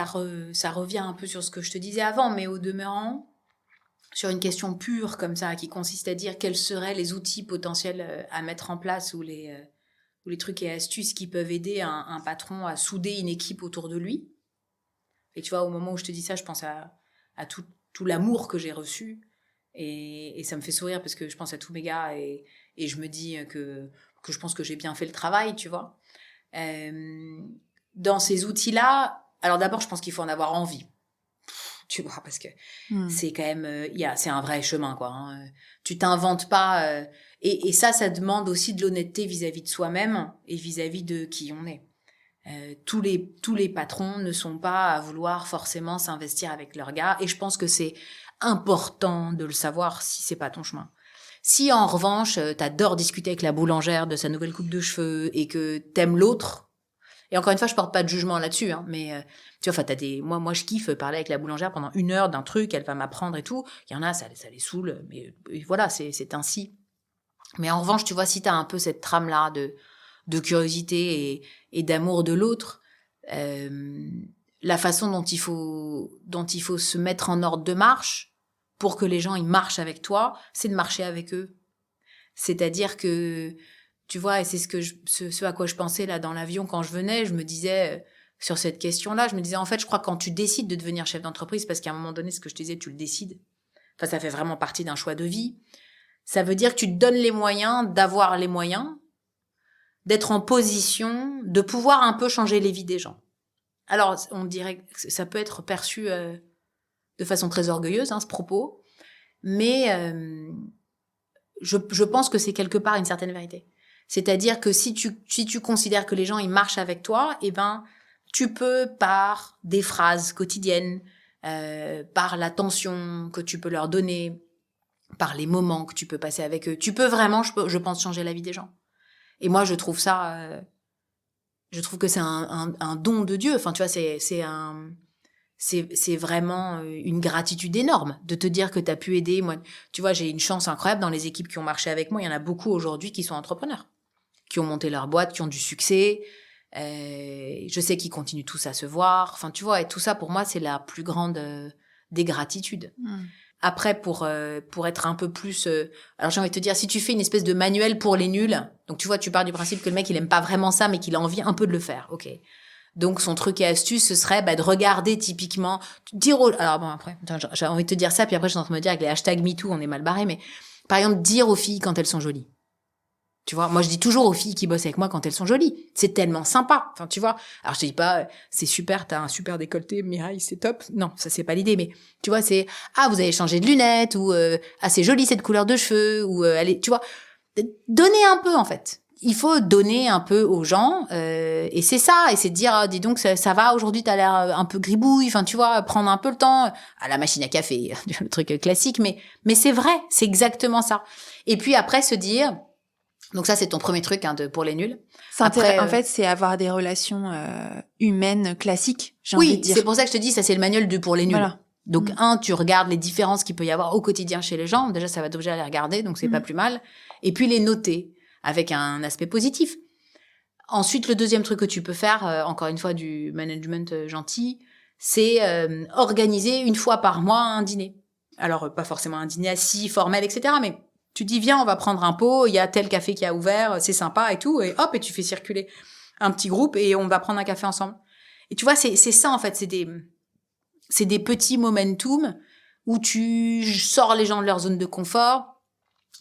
revient un peu sur ce que je te disais avant, mais au demeurant, sur une question pure comme ça, qui consiste à dire quels seraient les outils potentiels à mettre en place ou les trucs et astuces qui peuvent aider un patron à souder une équipe autour de lui. Et tu vois, au moment où je te dis ça, je pense à tout l'amour que j'ai reçu et ça me fait sourire parce que je pense à tous mes gars et je me dis que je pense que j'ai bien fait le travail, tu vois. Dans ces outils-là, alors d'abord, je pense qu'il faut en avoir envie. Tu vois, parce que c'est quand même, c'est un vrai chemin, quoi. Hein. Tu t'inventes pas, et ça demande aussi de l'honnêteté vis-à-vis de soi-même et vis-à-vis de qui on est. Tous les patrons ne sont pas à vouloir forcément s'investir avec leurs gars, et je pense que c'est important de le savoir si c'est pas ton chemin. Si en revanche, t'adores discuter avec la boulangère de sa nouvelle coupe de cheveux et que t'aimes l'autre. Et encore une fois, je porte pas de jugement là-dessus, hein, mais tu vois, moi, je kiffe parler avec la boulangère pendant 1 heure d'un truc, elle va m'apprendre et tout. Il y en a, ça les saoule, mais voilà, c'est ainsi. Mais en revanche, tu vois, si t'as un peu cette trame-là de curiosité et d'amour de l'autre, la façon dont il faut se mettre en ordre de marche pour que les gens ils marchent avec toi, c'est de marcher avec eux. C'est-à-dire que tu vois, et c'est ce à quoi je pensais là dans l'avion quand je venais, je me disais sur cette question-là, je me disais en fait, je crois que quand tu décides de devenir chef d'entreprise, parce qu'à un moment donné, ce que je te disais, tu le décides. Enfin, ça fait vraiment partie d'un choix de vie. Ça veut dire que tu te donnes les moyens d'avoir les moyens, d'être en position de pouvoir un peu changer les vies des gens. Alors, on dirait que ça peut être perçu de façon très orgueilleuse, hein, ce propos, mais je pense que c'est quelque part une certaine vérité. C'est-à-dire que si tu considères que les gens ils marchent avec toi, eh ben tu peux par des phrases quotidiennes, par l'attention que tu peux leur donner, par les moments que tu peux passer avec eux, tu peux vraiment, je pense, changer la vie des gens. Et moi je trouve ça, je trouve que c'est un don de Dieu. Enfin tu vois, c'est vraiment une gratitude énorme de te dire que tu as pu aider. Moi, tu vois, j'ai une chance incroyable dans les équipes qui ont marché avec moi. Il y en a beaucoup aujourd'hui qui sont entrepreneurs, qui ont monté leur boîte, qui ont du succès. Je sais qu'ils continuent tous à se voir. Enfin, tu vois, et tout ça, pour moi, c'est la plus grande des gratitudes. Après, pour être un peu plus... alors, j'ai envie de te dire, si tu fais une espèce de manuel pour les nuls, donc tu vois, tu pars du principe que le mec, il aime pas vraiment ça, mais qu'il a envie un peu de le faire. OK. Donc, son truc et astuce, ce serait de regarder typiquement... Alors, bon, après, j'ai envie de te dire ça, puis après, je suis en train de me dire, avec les hashtags MeToo, on est mal barré, mais par exemple, dire aux filles quand elles sont jolies. Tu vois, moi je dis toujours aux filles qui bossent avec moi quand elles sont jolies, c'est tellement sympa. Enfin, tu vois. Alors je te dis pas c'est super, t'as un super décolleté, Mireille, c'est top. Non, ça c'est pas l'idée, mais tu vois, c'est vous avez changé de lunettes ou c'est joli cette couleur de cheveux ou tu vois, donner un peu en fait. Il faut donner un peu aux gens et c'est ça, et c'est de dire dis donc ça va aujourd'hui, t'as l'air un peu gribouille, enfin tu vois, prendre un peu le temps à la machine à café, le truc classique, mais c'est vrai, c'est exactement ça. Et puis après se dire, donc ça, c'est ton premier truc pour les nuls. Après, en fait, c'est avoir des relations humaines classiques, j'ai envie de dire. Oui, c'est pour ça que je te dis, ça c'est le manuel pour les nuls. Voilà. Donc tu regardes les différences qu'il peut y avoir au quotidien chez les gens. Déjà, ça va t'obliger à les regarder, donc c'est pas plus mal. Et puis les noter avec un aspect positif. Ensuite, le deuxième truc que tu peux faire, encore une fois du management gentil, c'est organiser 1 fois par mois un dîner. Alors, pas forcément un dîner assis, formel, etc., mais... Tu dis, viens, on va prendre un pot, il y a tel café qui a ouvert, c'est sympa et tout, et hop, et tu fais circuler un petit groupe et on va prendre un café ensemble. Et tu vois, c'est ça, en fait, c'est des petits momentum où tu sors les gens de leur zone de confort,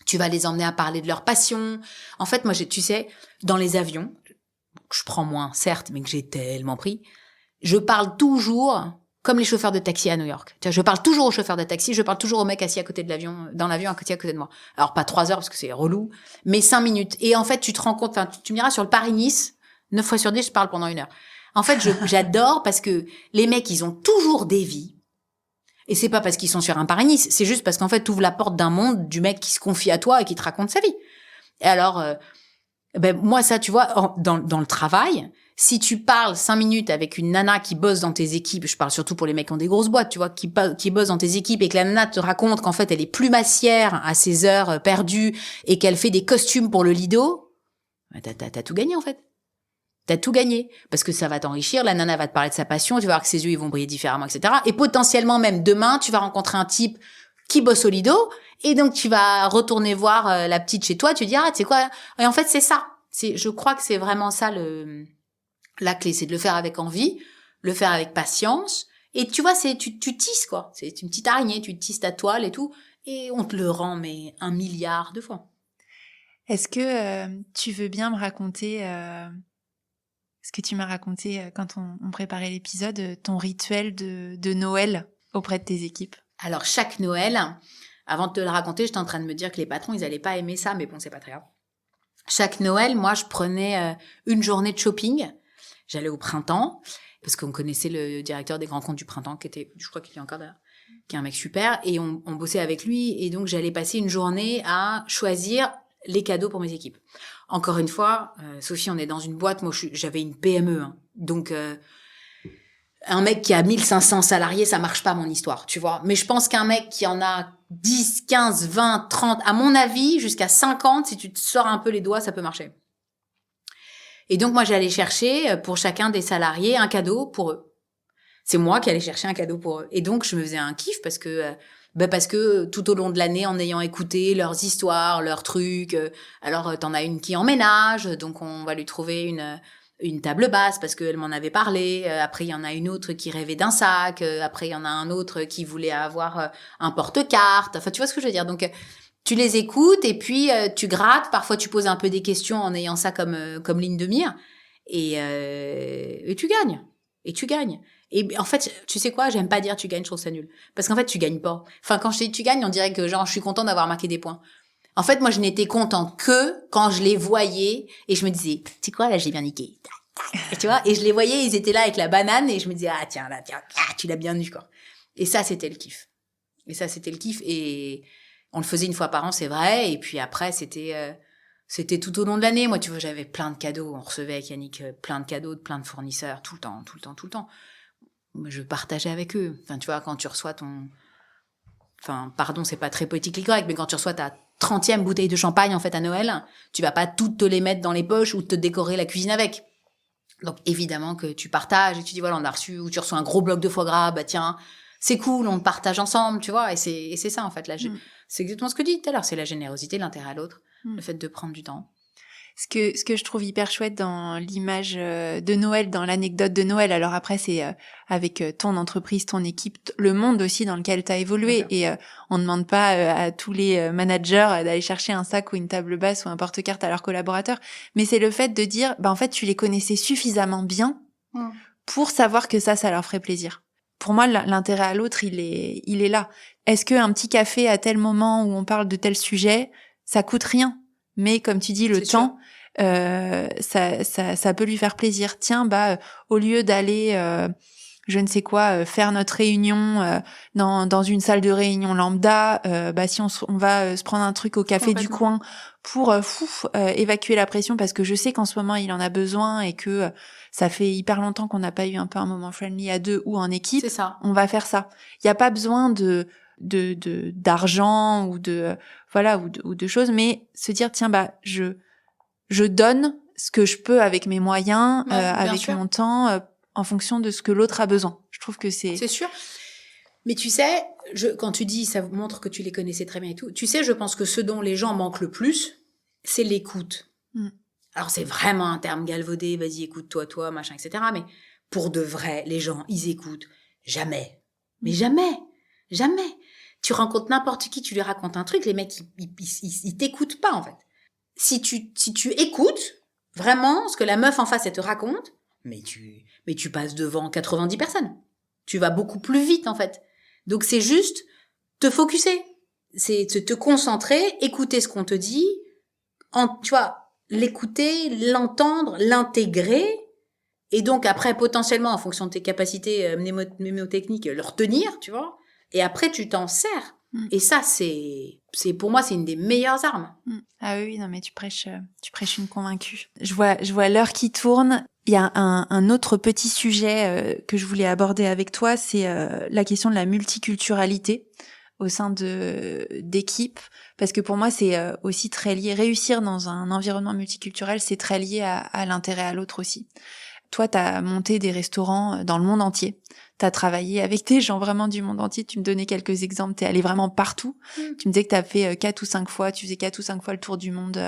tu vas les emmener à parler de leur passion. En fait, moi, tu sais, dans les avions, je prends moins, certes, mais que j'ai tellement pris, je parle toujours... comme les chauffeurs de taxi à New York. Tu vois, je parle toujours aux chauffeurs de taxi, je parle toujours au mec assis à côté de l'avion, dans l'avion à côté de moi. Alors, pas 3 heures parce que c'est relou, mais 5 minutes. Et en fait, tu te rends compte, tu me diras, sur le Paris-Nice, 9 fois sur 10, je parle pendant 1 heure. En fait, j'adore parce que les mecs, ils ont toujours des vies. Et c'est pas parce qu'ils sont sur un Paris-Nice, c'est juste parce qu'en fait, tu ouvres la porte d'un monde du mec qui se confie à toi et qui te raconte sa vie. Et alors, moi, ça, tu vois, dans le travail, Si tu parles 5 minutes avec une nana qui bosse dans tes équipes, je parle surtout pour les mecs qui ont des grosses boîtes, tu vois, qui bossent dans tes équipes et que la nana te raconte qu'en fait, elle est plumassière à ses heures perdues et qu'elle fait des costumes pour le Lido, bah, t'as tout gagné, en fait. T'as tout gagné. Parce que ça va t'enrichir, la nana va te parler de sa passion, tu vas voir que ses yeux, ils vont briller différemment, etc. Et potentiellement, même demain, tu vas rencontrer un type qui bosse au Lido et donc tu vas retourner voir la petite chez toi, tu dis, ah, tu sais quoi? Et en fait, c'est ça. Je crois que c'est vraiment ça la clé, c'est de le faire avec envie, le faire avec patience. Et tu vois, tu tisses, quoi. C'est une petite araignée, tu tisses ta toile et tout. Et on te le rend, mais 1 milliard de fois. Est-ce que tu veux bien me raconter ce que tu m'as raconté quand on préparait l'épisode, ton rituel de Noël auprès de tes équipes? Alors, chaque Noël, avant de te le raconter, j'étais en train de me dire que les patrons, ils allaient pas aimer ça, mais bon, c'est pas très grave. Chaque Noël, moi, je prenais une journée de shopping. J'allais au printemps, parce qu'on connaissait le directeur des grands comptes du printemps, qui était, je crois qu'il est encore d'ailleurs, qui est un mec super, et on bossait avec lui, et donc j'allais passer une journée à choisir les cadeaux pour mes équipes. Encore une fois, Sophie, on est dans une boîte, moi j'avais une PME, hein, donc un mec qui a 1500 salariés, ça marche pas mon histoire, tu vois. Mais je pense qu'un mec qui en a 10, 15, 20, 30, à mon avis, jusqu'à 50, si tu te sors un peu les doigts, ça peut marcher. Et donc, moi, j'allais chercher pour chacun des salariés un cadeau pour eux. C'est moi qui allais chercher un cadeau pour eux. Et donc, je me faisais un kiff parce que tout au long de l'année, en ayant écouté leurs histoires, leurs trucs, alors t'en as une qui emménage, donc on va lui trouver une table basse parce qu'elle m'en avait parlé. Après, il y en a une autre qui rêvait d'un sac. Après, il y en a un autre qui voulait avoir un porte-carte. Enfin, tu vois ce que je veux dire. Donc, tu les écoutes et puis tu grattes. Parfois, tu poses un peu des questions en ayant ça comme ligne de mire. Et tu gagnes. Et tu gagnes. Et en fait, tu sais quoi, j'aime pas dire tu gagnes, je trouve ça nul. Parce qu'en fait, tu gagnes pas. Enfin, quand je dis tu gagnes, on dirait que genre, je suis content d'avoir marqué des points. En fait, moi, je n'étais contente que quand je les voyais et je me disais, tu sais quoi, là, j'ai bien niqué. Et tu vois, et je les voyais, ils étaient là avec la banane et je me disais, ah, tiens, là, tiens, tu l'as bien eu, quoi. Et ça, c'était le kiff. Et on le faisait une fois par an, c'est vrai. Et puis après, c'était tout au long de l'année. Moi, tu vois, j'avais plein de cadeaux. On recevait avec Yannick plein de cadeaux de plein de fournisseurs tout le temps. Moi, je partageais avec eux. Enfin, tu vois, quand tu reçois enfin, pardon, c'est pas très politically correct, mais quand tu reçois ta 30e bouteille de champagne, en fait, à Noël, tu vas pas toutes te les mettre dans les poches ou te décorer la cuisine avec. Donc, évidemment que tu partages et tu dis, voilà, on a reçu, ou tu reçois un gros bloc de foie gras, bah tiens, c'est cool, on partage ensemble, tu vois, et c'est ça, en fait, là, c'est exactement ce que tu dis tout à l'heure, c'est la générosité, l'intérêt à l'autre, le fait de prendre du temps. Ce que je trouve hyper chouette dans l'image de Noël, dans l'anecdote de Noël, alors après c'est avec ton entreprise, ton équipe, le monde aussi dans lequel tu as évolué. Et on ne demande pas à tous les managers d'aller chercher un sac ou une table basse ou un porte-carte à leurs collaborateurs, mais c'est le fait de dire, bah en fait tu les connaissais suffisamment bien pour savoir que ça leur ferait plaisir. Pour moi, l'intérêt à l'autre, il est là. Est-ce qu'un petit café à tel moment où on parle de tel sujet, ça coûte rien? Mais comme tu dis, le temps, ça peut lui faire plaisir. Tiens, au lieu d'aller, je ne sais quoi, faire notre réunion dans une salle de réunion lambda, si on va se prendre un truc au café du coin pour évacuer la pression, parce que je sais qu'en ce moment il en a besoin et que ça fait hyper longtemps qu'on n'a pas eu un peu un moment friendly à deux ou en équipe. C'est ça. On va faire ça. Il n'y a pas besoin d'argent ou de choses, mais se dire tiens je donne ce que je peux avec mes moyens, avec mon temps, en fonction de ce que l'autre a besoin. Je trouve que c'est sûr. Mais tu sais, quand tu dis ça montre que tu les connaissais très bien et tout, tu sais, je pense que ce dont les gens manquent le plus, c'est l'écoute. Alors c'est vraiment un terme galvaudé, vas-y écoute-toi, machin, etc. Mais pour de vrai, les gens, ils écoutent jamais. Mais jamais. Tu rencontres n'importe qui, tu lui racontes un truc, les mecs, ils t'écoutent pas, en fait. Si tu écoutes vraiment ce que la meuf en face, elle te raconte, mais tu passes devant 90 personnes. Tu vas beaucoup plus vite, en fait. Donc, c'est juste te focuser. C'est te concentrer, écouter ce qu'on te dit, tu vois, l'écouter, l'entendre, l'intégrer, et donc après, potentiellement, en fonction de tes capacités mnémotechniques, le retenir, tu vois. Et après, tu t'en sers. Et ça, c'est pour moi, c'est une des meilleures armes. Ah oui, non, mais tu prêches une convaincue. Je vois l'heure qui tourne. Il y a un autre petit sujet que je voulais aborder avec toi, c'est la question de la multiculturalité au sein d'équipes, parce que pour moi c'est aussi très lié. Réussir dans un environnement multiculturel, c'est très lié à l'intérêt à l'autre aussi. Toi, t'as monté des restaurants dans le monde entier. T'as travaillé avec des gens vraiment du monde entier. Tu me donnais quelques exemples. T'es allé vraiment partout. Tu me disais que t'as fait 4 ou 5 fois, tu faisais 4 ou 5 fois le tour du monde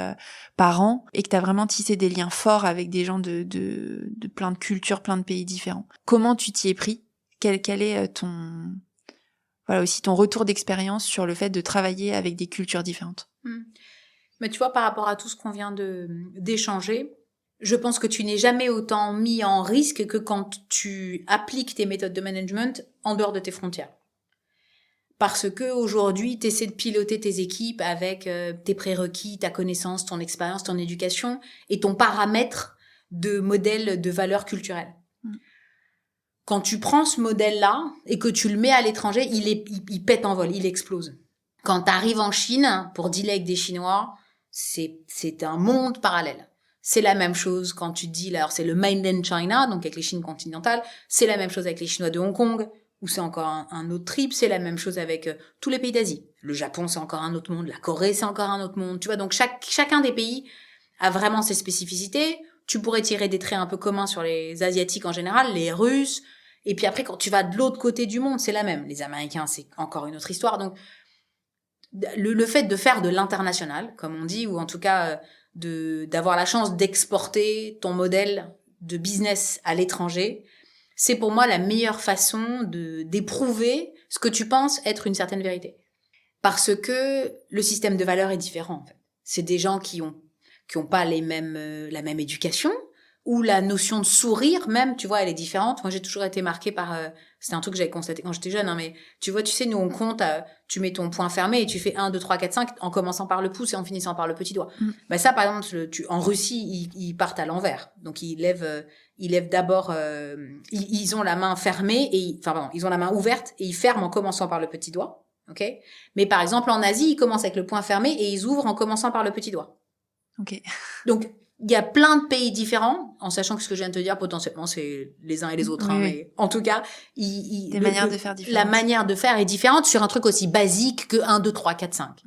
par an, et que t'as vraiment tissé des liens forts avec des gens de plein de cultures, plein de pays différents. Comment tu t'y es pris? Quel est voilà aussi ton retour d'expérience sur le fait de travailler avec des cultures différentes? Mais tu vois, par rapport à tout ce qu'on vient d'échanger, je pense que tu n'es jamais autant mis en risque que quand tu appliques tes méthodes de management en dehors de tes frontières. Parce que aujourd'hui, tu essaies de piloter tes équipes avec tes prérequis, ta connaissance, ton expérience, ton éducation et ton paramètre de modèle de valeur culturelle. Quand tu prends ce modèle-là et que tu le mets à l'étranger, il pète en vol, il explose. Quand tu arrives en Chine pour dealer avec des Chinois, c'est un monde parallèle. C'est la même chose quand tu dis, alors c'est le mainland China, donc avec les Chines continentales, c'est la même chose avec les Chinois de Hong Kong, où c'est encore un autre trip, c'est la même chose avec tous les pays d'Asie. Le Japon, c'est encore un autre monde, la Corée, c'est encore un autre monde, tu vois, donc chacun des pays a vraiment ses spécificités. Tu pourrais tirer des traits un peu communs sur les Asiatiques en général, les Russes, et puis après, quand tu vas de l'autre côté du monde, c'est la même. Les Américains, c'est encore une autre histoire, donc le fait de faire de l'international, comme on dit, ou en tout cas d'avoir la chance d'exporter ton modèle de business à l'étranger, c'est pour moi la meilleure façon d'éprouver ce que tu penses être une certaine vérité. Parce que le système de valeurs est différent, en fait. C'est des gens qui ont pas la même éducation, ou la notion de sourire même, tu vois, elle est différente. Moi, j'ai toujours été marquée par... c'était un truc que j'avais constaté quand j'étais jeune, hein, mais tu vois, tu sais, nous, on compte, tu mets ton poing fermé et tu fais 1, 2, 3, 4, 5 en commençant par le pouce et en finissant par le petit doigt. Bah ça, par exemple, en Russie, ils partent à l'envers. Donc, ils lèvent d'abord... ils ont la main fermée, ils ont la main ouverte et ils ferment en commençant par le petit doigt. Ok. Mais par exemple, en Asie, ils commencent avec le poing fermé et ils ouvrent en commençant par le petit doigt. Ok. Donc, il y a plein de pays différents, en sachant que ce que je viens de te dire, potentiellement, c'est les uns et les autres. Oui, hein, oui. Mais en tout cas, manières de faire différentes. La manière de faire est différente sur un truc aussi basique que 1, 2, 3, 4, 5.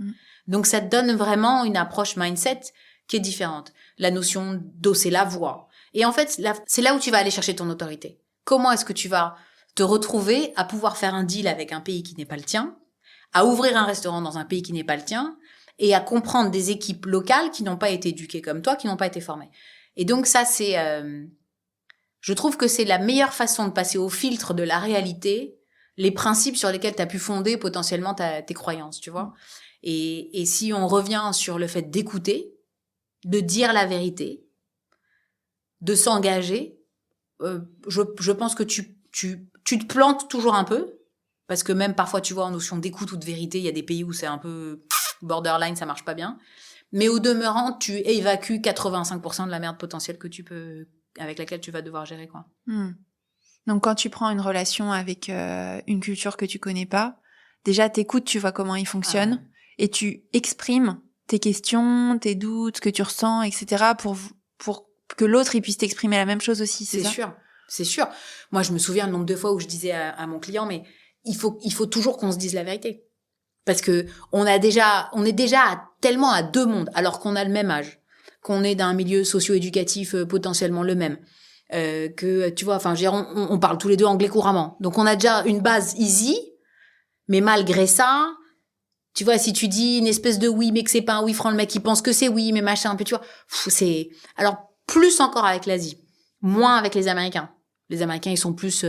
Donc, ça te donne vraiment une approche mindset qui est différente. La notion d'hausser la voix. Et en fait, c'est là où tu vas aller chercher ton autorité. Comment est-ce que tu vas te retrouver à pouvoir faire un deal avec un pays qui n'est pas le tien, à ouvrir un restaurant dans un pays qui n'est pas le tien, et à comprendre des équipes locales qui n'ont pas été éduquées comme toi, qui n'ont pas été formées. Et donc ça, c'est... je trouve que c'est la meilleure façon de passer au filtre de la réalité, les principes sur lesquels tu as pu fonder potentiellement tes croyances, tu vois. Et si on revient sur le fait d'écouter, de dire la vérité, de s'engager, je pense que tu te plantes toujours un peu, parce que même parfois, tu vois, en notion d'écoute ou de vérité, il y a des pays où c'est un peu... borderline, ça marche pas bien. Mais au demeurant, tu évacues 85% de la merde potentielle avec laquelle tu vas devoir gérer, quoi. Donc, quand tu prends une relation avec une culture que tu connais pas, déjà, t'écoutes, tu vois comment ils fonctionnent, et tu exprimes tes questions, tes doutes, ce que tu ressens, etc., pour que l'autre, il puisse t'exprimer la même chose aussi, c'est ça? C'est sûr. Moi, je me souviens le nombre de fois où je disais à mon client, mais il faut toujours qu'on se dise la vérité. Parce que on est déjà tellement à deux mondes, alors qu'on a le même âge, qu'on est d'un milieu socio-éducatif potentiellement le même, que tu vois, enfin, on parle tous les deux anglais couramment, donc on a déjà une base easy, mais malgré ça, tu vois, si tu dis une espèce de oui, mais que c'est pas un oui franc, le mec il pense que c'est oui, mais machin, un peu, tu vois, c'est alors plus encore avec l'Asie, moins avec les Américains. Les Américains, ils sont plus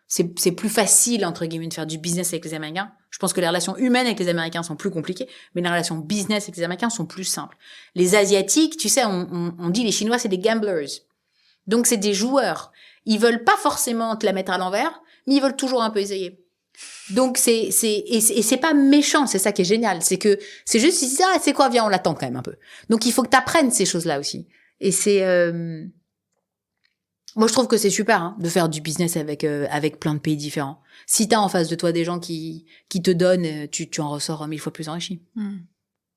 c'est plus facile, entre guillemets, de faire du business avec les Américains. Je pense que les relations humaines avec les Américains sont plus compliquées, mais les relations business avec les Américains sont plus simples. Les Asiatiques, tu sais, on dit les Chinois, c'est des gamblers. Donc, c'est des joueurs. Ils veulent pas forcément te la mettre à l'envers, mais ils veulent toujours un peu essayer. Donc, et c'est pas méchant, c'est ça qui est génial. C'est que, c'est juste, c'est quoi, viens, on l'attend quand même un peu. Donc, il faut que t'apprennes ces choses-là aussi. Et c'est, moi, je trouve que c'est super de faire du business avec plein de pays différents. Si t'as en face de toi des gens qui te donnent, tu en ressors 1000 fois plus enrichi.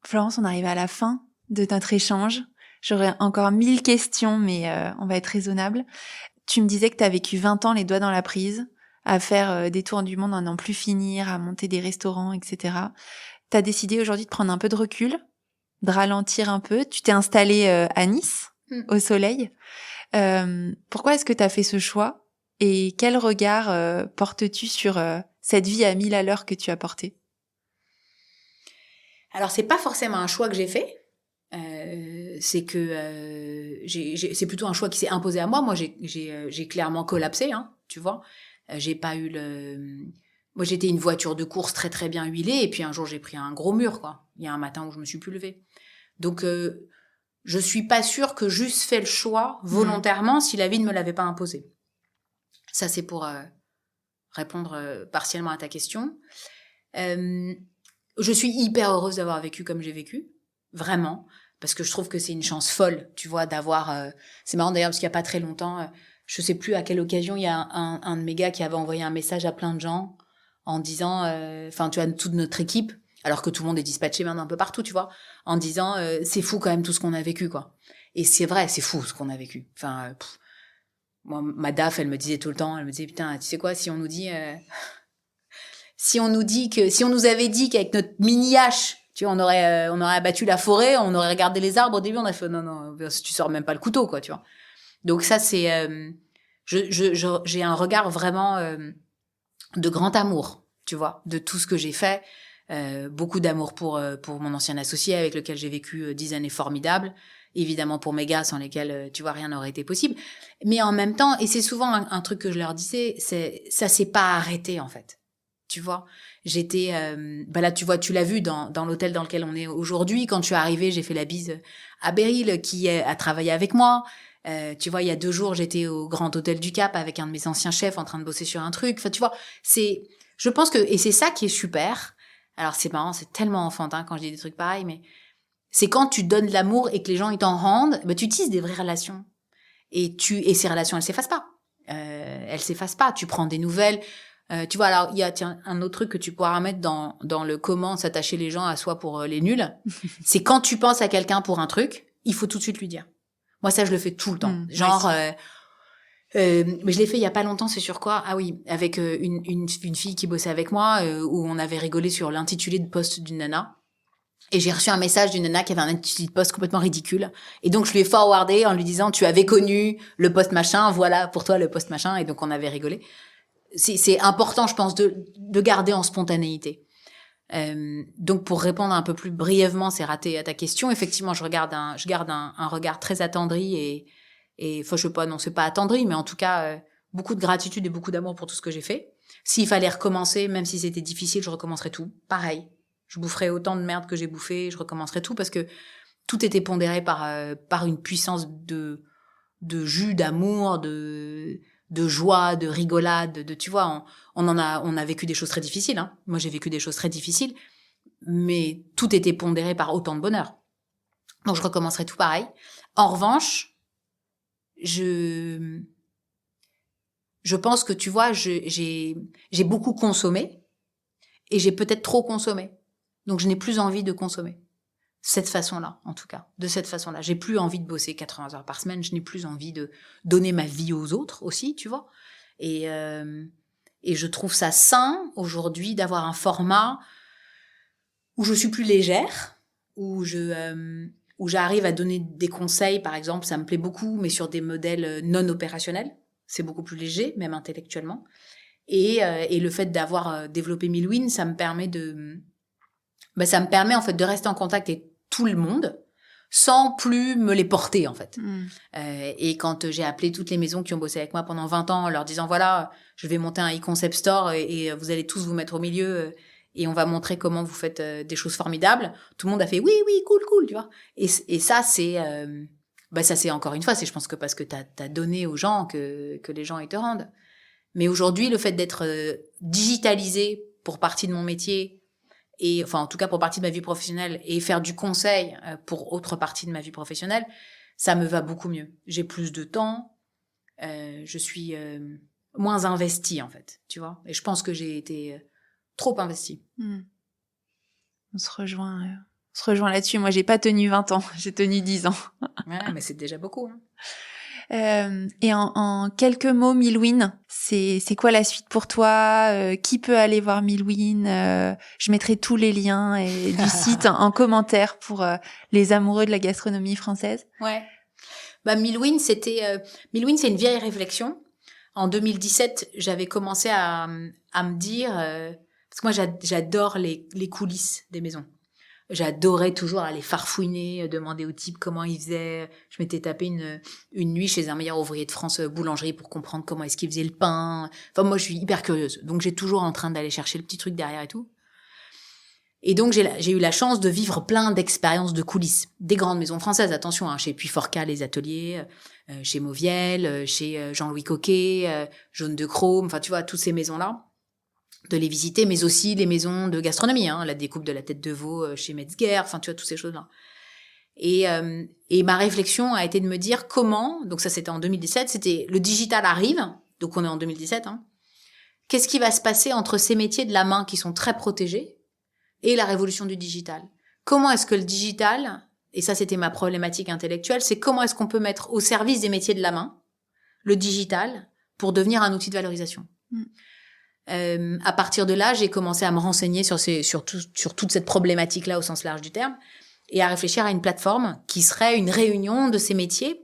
Florence, on arrive à la fin de notre échange. J'aurais encore 1000 questions, mais on va être raisonnable. Tu me disais que tu as vécu 20 ans les doigts dans la prise, à faire des tours du monde à n'en plus finir, à monter des restaurants, etc. Tu as décidé aujourd'hui de prendre un peu de recul, de ralentir un peu. Tu t'es installée à Nice, au soleil. Pourquoi est-ce que tu as fait ce choix et quel regard portes-tu sur cette vie à 1000 à l'heure que tu as portée? Alors, c'est pas forcément un choix que j'ai fait. C'est que c'est plutôt un choix qui s'est imposé à moi. Moi, j'ai clairement collapsé, hein, tu vois. J'ai pas eu Moi, j'étais une voiture de course très très bien huilée, et puis un jour j'ai pris un gros mur, quoi. Il y a un matin où je me suis plus levée. Donc, je suis pas sûre que j'eusse fait le choix volontairement si la vie ne me l'avait pas imposé. Ça, c'est pour répondre partiellement à ta question. Je suis hyper heureuse d'avoir vécu comme j'ai vécu, vraiment, parce que je trouve que c'est une chance folle, tu vois, d'avoir... C'est marrant d'ailleurs, parce qu'il y a pas très longtemps, je sais plus à quelle occasion, il y a un de mes gars qui avait envoyé un message à plein de gens en disant... Enfin, tu vois, toute notre équipe, alors que tout le monde est dispatché maintenant un peu partout, tu vois, en disant c'est fou quand même tout ce qu'on a vécu, quoi. Et c'est vrai, c'est fou ce qu'on a vécu. Enfin, moi, ma DAF, elle me disait tout le temps, elle me disait, putain, tu sais quoi, si on nous dit... Si on nous avait dit qu'avec notre mini hache, tu vois, on aurait abattu la forêt, on aurait regardé les arbres au début, on a fait non, tu sors même pas le couteau, quoi, tu vois. Donc ça, c'est, j'ai un regard vraiment de grand amour, tu vois, de tout ce que j'ai fait, beaucoup d'amour pour mon ancien associé avec lequel j'ai vécu 10 années formidables, évidemment pour mes gars sans lesquels, tu vois, rien n'aurait été possible. Mais en même temps, et c'est souvent un truc que je leur disais, ça s'est pas arrêté en fait. Tu vois, j'étais là, tu vois, tu l'as vu dans l'hôtel dans lequel on est aujourd'hui. Quand tu es arrivé, j'ai fait la bise à Beryl qui a travaillé avec moi. Tu vois, il y a 2 jours, j'étais au Grand Hôtel du Cap avec un de mes anciens chefs en train de bosser sur un truc. Enfin, tu vois, je pense que, et c'est ça qui est super. Alors c'est marrant, c'est tellement enfantin quand je dis des trucs pareils, mais c'est quand tu donnes de l'amour et que les gens ils t'en rendent, tu tisses des vraies relations. Et ces relations, elles s'effacent pas. Elles s'effacent pas. Tu prends des nouvelles. Tu vois, alors il y a un autre truc que tu pourras mettre dans le comment s'attacher les gens à soi pour les nuls. C'est quand tu penses à quelqu'un pour un truc, il faut tout de suite lui dire. Moi, ça, je le fais tout le temps. Genre, mais je l'ai fait il y a pas longtemps, c'est sur quoi? Ah oui, avec une fille qui bossait avec moi, où on avait rigolé sur l'intitulé de poste d'une nana. Et j'ai reçu un message d'une nana qui avait un intitulé de poste complètement ridicule. Et donc, je lui ai forwardé en lui disant, tu avais connu le poste machin, voilà pour toi le poste machin. Et donc, on avait rigolé. C'est important, je pense, de garder en spontanéité. Donc, pour répondre un peu plus brièvement, c'est raté à ta question. Effectivement, je garde un regard très attendri et enfin, je sais pas, non, c'est pas attendri, mais en tout cas, beaucoup de gratitude et beaucoup d'amour pour tout ce que j'ai fait. S'il fallait recommencer, même si c'était difficile, je recommencerais tout. Pareil. Je boufferais autant de merde que j'ai bouffé, je recommencerais tout parce que tout était pondéré par une puissance de jus, d'amour, de joie, de rigolade, tu vois, on a vécu des choses très difficiles, hein. Moi, j'ai vécu des choses très difficiles, mais tout était pondéré par autant de bonheur. Donc, je recommencerai tout pareil. En revanche, je pense que, tu vois, j'ai beaucoup consommé et j'ai peut-être trop consommé. Donc, je n'ai plus envie de consommer. Cette façon-là, en tout cas. De cette façon-là. J'ai plus envie de bosser 80 heures par semaine. Je n'ai plus envie de donner ma vie aux autres aussi, tu vois. Et je trouve ça sain, aujourd'hui, d'avoir un format où je suis plus légère, où j'arrive à donner des conseils, par exemple, ça me plaît beaucoup, mais sur des modèles non opérationnels. C'est beaucoup plus léger, même intellectuellement. Et le fait d'avoir développé Milwin, ça me permet en fait de rester en contact avec tout le monde sans plus me les porter en fait. Et quand j'ai appelé toutes les maisons qui ont bossé avec moi pendant 20 ans en leur disant voilà, je vais monter un e-concept store et vous allez tous vous mettre au milieu et on va montrer comment vous faites des choses formidables, tout le monde a fait oui cool tu vois. Et ça c'est ça c'est encore une fois, c'est je pense que parce que t'as donné aux gens que les gens ils te rendent. Mais aujourd'hui le fait d'être digitalisé pour partie de mon métier, et enfin en tout cas pour partie de ma vie professionnelle, et faire du conseil pour autre partie de ma vie professionnelle, ça me va beaucoup mieux. J'ai plus de temps, je suis moins investie en fait, tu vois. Et je pense que j'ai été trop investie. On se rejoint se rejoint là-dessus. Moi, j'ai pas tenu 20 ans, j'ai tenu 10 ans. Ouais, mais c'est déjà beaucoup. Hein. Et en quelques mots, Milwin, c'est quoi la suite pour toi? Qui peut aller voir Milwin? Je mettrai tous les liens du site en commentaire pour les amoureux de la gastronomie française. Ouais. Milwin, c'est une vieille réflexion. En 2017, j'avais commencé à me dire, parce que moi j'adore les coulisses des maisons. J'adorais toujours aller farfouiner, demander au type comment il faisait. Je m'étais tapé une nuit chez un meilleur ouvrier de France boulangerie pour comprendre comment est-ce qu'il faisait le pain. Enfin, moi, je suis hyper curieuse. Donc, j'ai toujours en train d'aller chercher le petit truc derrière et tout. Et donc, j'ai eu la chance de vivre plein d'expériences de coulisses. Des grandes maisons françaises, attention, chez Puy-Forcat, les ateliers, chez Mauviel, chez Jean-Louis Coquet, Jaune de Chrome, enfin, tu vois, toutes ces maisons-là. De les visiter, mais aussi les maisons de gastronomie, la découpe de la tête de veau chez Metzger, enfin tu vois, toutes ces choses-là. Et ma réflexion a été de me dire comment, donc ça c'était en 2017, c'était le digital arrive, donc on est en 2017, qu'est-ce qui va se passer entre ces métiers de la main qui sont très protégés et la révolution du digital? Comment est-ce que le digital, et ça c'était ma problématique intellectuelle, c'est comment est-ce qu'on peut mettre au service des métiers de la main le digital pour devenir un outil de valorisation. À partir de là, j'ai commencé à me renseigner sur toute cette problématique-là au sens large du terme et à réfléchir à une plateforme qui serait une réunion de ces métiers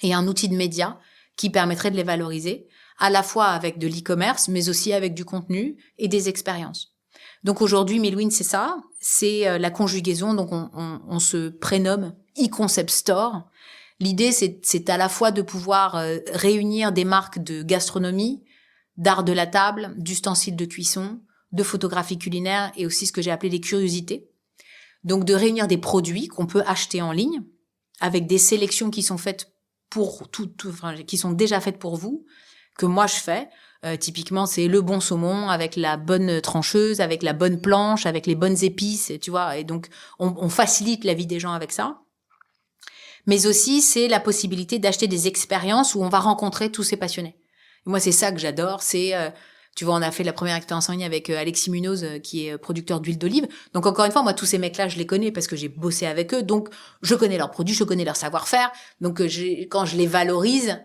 et un outil de média qui permettrait de les valoriser, à la fois avec de l'e-commerce, mais aussi avec du contenu et des expériences. Donc aujourd'hui, Milwin, c'est ça, c'est la conjugaison, donc on se prénomme e-concept store. L'idée, c'est à la fois de pouvoir réunir des marques de gastronomie, d'art de la table, d'ustensiles de cuisson, de photographie culinaire et aussi ce que j'ai appelé les curiosités. Donc de réunir des produits qu'on peut acheter en ligne avec des sélections qui sont faites qui sont déjà faites pour vous, que moi je fais. Typiquement, c'est le bon saumon avec la bonne trancheuse, avec la bonne planche, avec les bonnes épices, tu vois. Et donc on facilite la vie des gens avec ça. Mais aussi, c'est la possibilité d'acheter des expériences où on va rencontrer tous ces passionnés. Moi, c'est ça que j'adore. C'est, tu vois, on a fait la première expérience en ligne avec Alexis Munoz, qui est producteur d'huile d'olive. Donc, encore une fois, moi, tous ces mecs-là, je les connais parce que j'ai bossé avec eux. Donc, je connais leurs produits, je connais leur savoir-faire. Donc, quand je les valorise,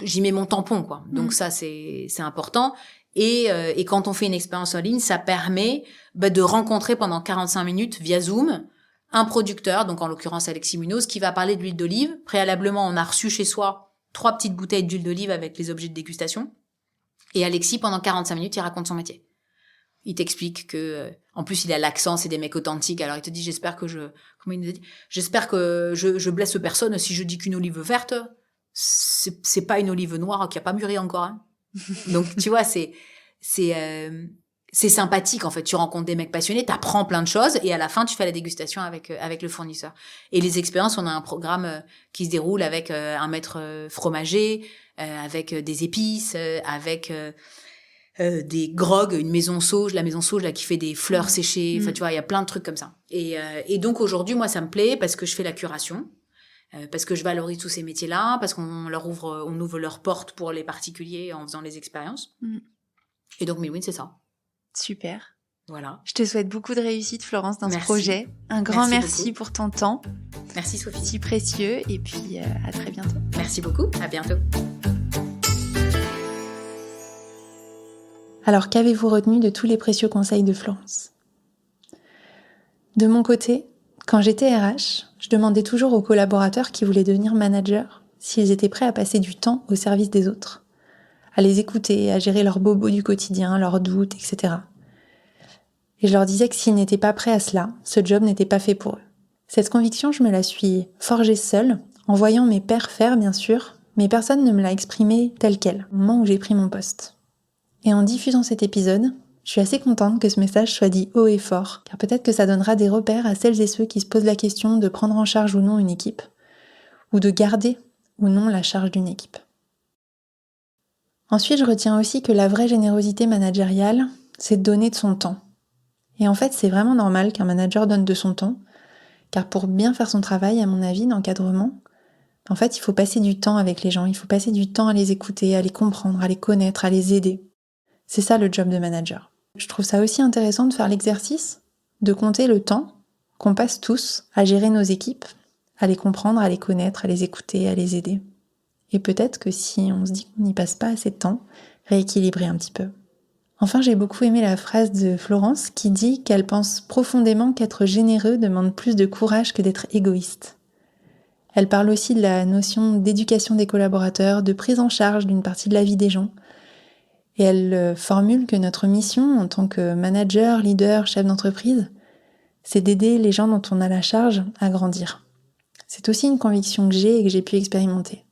j'y mets mon tampon, quoi. Donc, ça, c'est important. Et quand on fait une expérience en ligne, ça permet de rencontrer pendant 45 minutes via Zoom un producteur, donc en l'occurrence Alexis Munoz, qui va parler de l'huile d'olive. Préalablement, on a reçu chez soi 3 petites bouteilles d'huile d'olive avec les objets de dégustation. Et Alexis, pendant 45 minutes, il raconte son métier. Il t'explique que, en plus, il a l'accent, c'est des mecs authentiques. Alors, il te dit, j'espère que je blesse personne si je dis qu'une olive verte, c'est pas une olive noire qui a pas mûri encore, Donc, tu vois, c'est sympathique, en fait. Tu rencontres des mecs passionnés, t'apprends plein de choses, et à la fin, tu fais la dégustation avec le fournisseur. Et les expériences, on a un programme qui se déroule avec un maître fromager, avec des épices, avec des grogs, une maison sauge, la maison sauge là qui fait des fleurs séchées. Enfin, tu vois, il y a plein de trucs comme ça. Et donc aujourd'hui, moi, ça me plaît parce que je fais la curation. Parce que je valorise tous ces métiers-là, parce qu'on ouvre leurs portes pour les particuliers en faisant les expériences. Et donc, Milwin, c'est ça. Super. Voilà. Je te souhaite beaucoup de réussite, Florence, dans ce projet. Un grand merci pour ton temps. Merci, Sophie. Si précieux. Et puis, à très bientôt. Merci beaucoup. À bientôt. Alors, qu'avez-vous retenu de tous les précieux conseils de Florence ? De mon côté, quand j'étais RH, je demandais toujours aux collaborateurs qui voulaient devenir managers s'ils étaient prêts à passer du temps au service des autres, à les écouter, à gérer leurs bobos du quotidien, leurs doutes, etc. Et je leur disais que s'ils n'étaient pas prêts à cela, ce job n'était pas fait pour eux. Cette conviction, je me la suis forgée seule, en voyant mes pairs faire, bien sûr, mais personne ne me l'a exprimée telle quelle, au moment où j'ai pris mon poste. Et en diffusant cet épisode, je suis assez contente que ce message soit dit haut et fort, car peut-être que ça donnera des repères à celles et ceux qui se posent la question de prendre en charge ou non une équipe, ou de garder ou non la charge d'une équipe. Ensuite, je retiens aussi que la vraie générosité managériale, c'est de donner de son temps. Et en fait, c'est vraiment normal qu'un manager donne de son temps, car pour bien faire son travail, à mon avis, d'encadrement, en fait, il faut passer du temps avec les gens, il faut passer du temps à les écouter, à les comprendre, à les connaître, à les aider. C'est ça le job de manager. Je trouve ça aussi intéressant de faire l'exercice, de compter le temps qu'on passe tous à gérer nos équipes, à les comprendre, à les connaître, à les écouter, à les aider. Et peut-être que si on se dit qu'on n'y passe pas assez de temps, rééquilibrer un petit peu. Enfin, j'ai beaucoup aimé la phrase de Florence qui dit qu'elle pense profondément qu'être généreux demande plus de courage que d'être égoïste. Elle parle aussi de la notion d'éducation des collaborateurs, de prise en charge d'une partie de la vie des gens. Et elle formule que notre mission en tant que manager, leader, chef d'entreprise, c'est d'aider les gens dont on a la charge à grandir. C'est aussi une conviction que j'ai et que j'ai pu expérimenter.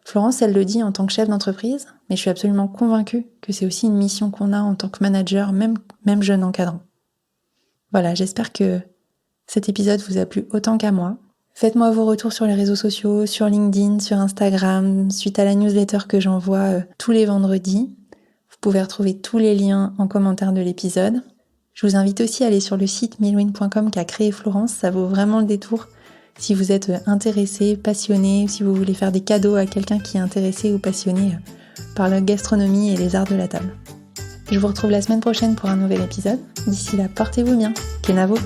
Florence, elle le dit en tant que chef d'entreprise, mais je suis absolument convaincue que c'est aussi une mission qu'on a en tant que manager, même jeune encadrant. Voilà, j'espère que cet épisode vous a plu autant qu'à moi. Faites-moi vos retours sur les réseaux sociaux, sur LinkedIn, sur Instagram, suite à la newsletter que j'envoie tous les vendredis. Vous pouvez retrouver tous les liens en commentaire de l'épisode. Je vous invite aussi à aller sur le site millwin.com qu'a créé Florence, ça vaut vraiment le détour. Si vous êtes intéressé, passionné, si vous voulez faire des cadeaux à quelqu'un qui est intéressé ou passionné par la gastronomie et les arts de la table. Je vous retrouve la semaine prochaine pour un nouvel épisode. D'ici là, portez-vous bien. Kenavo!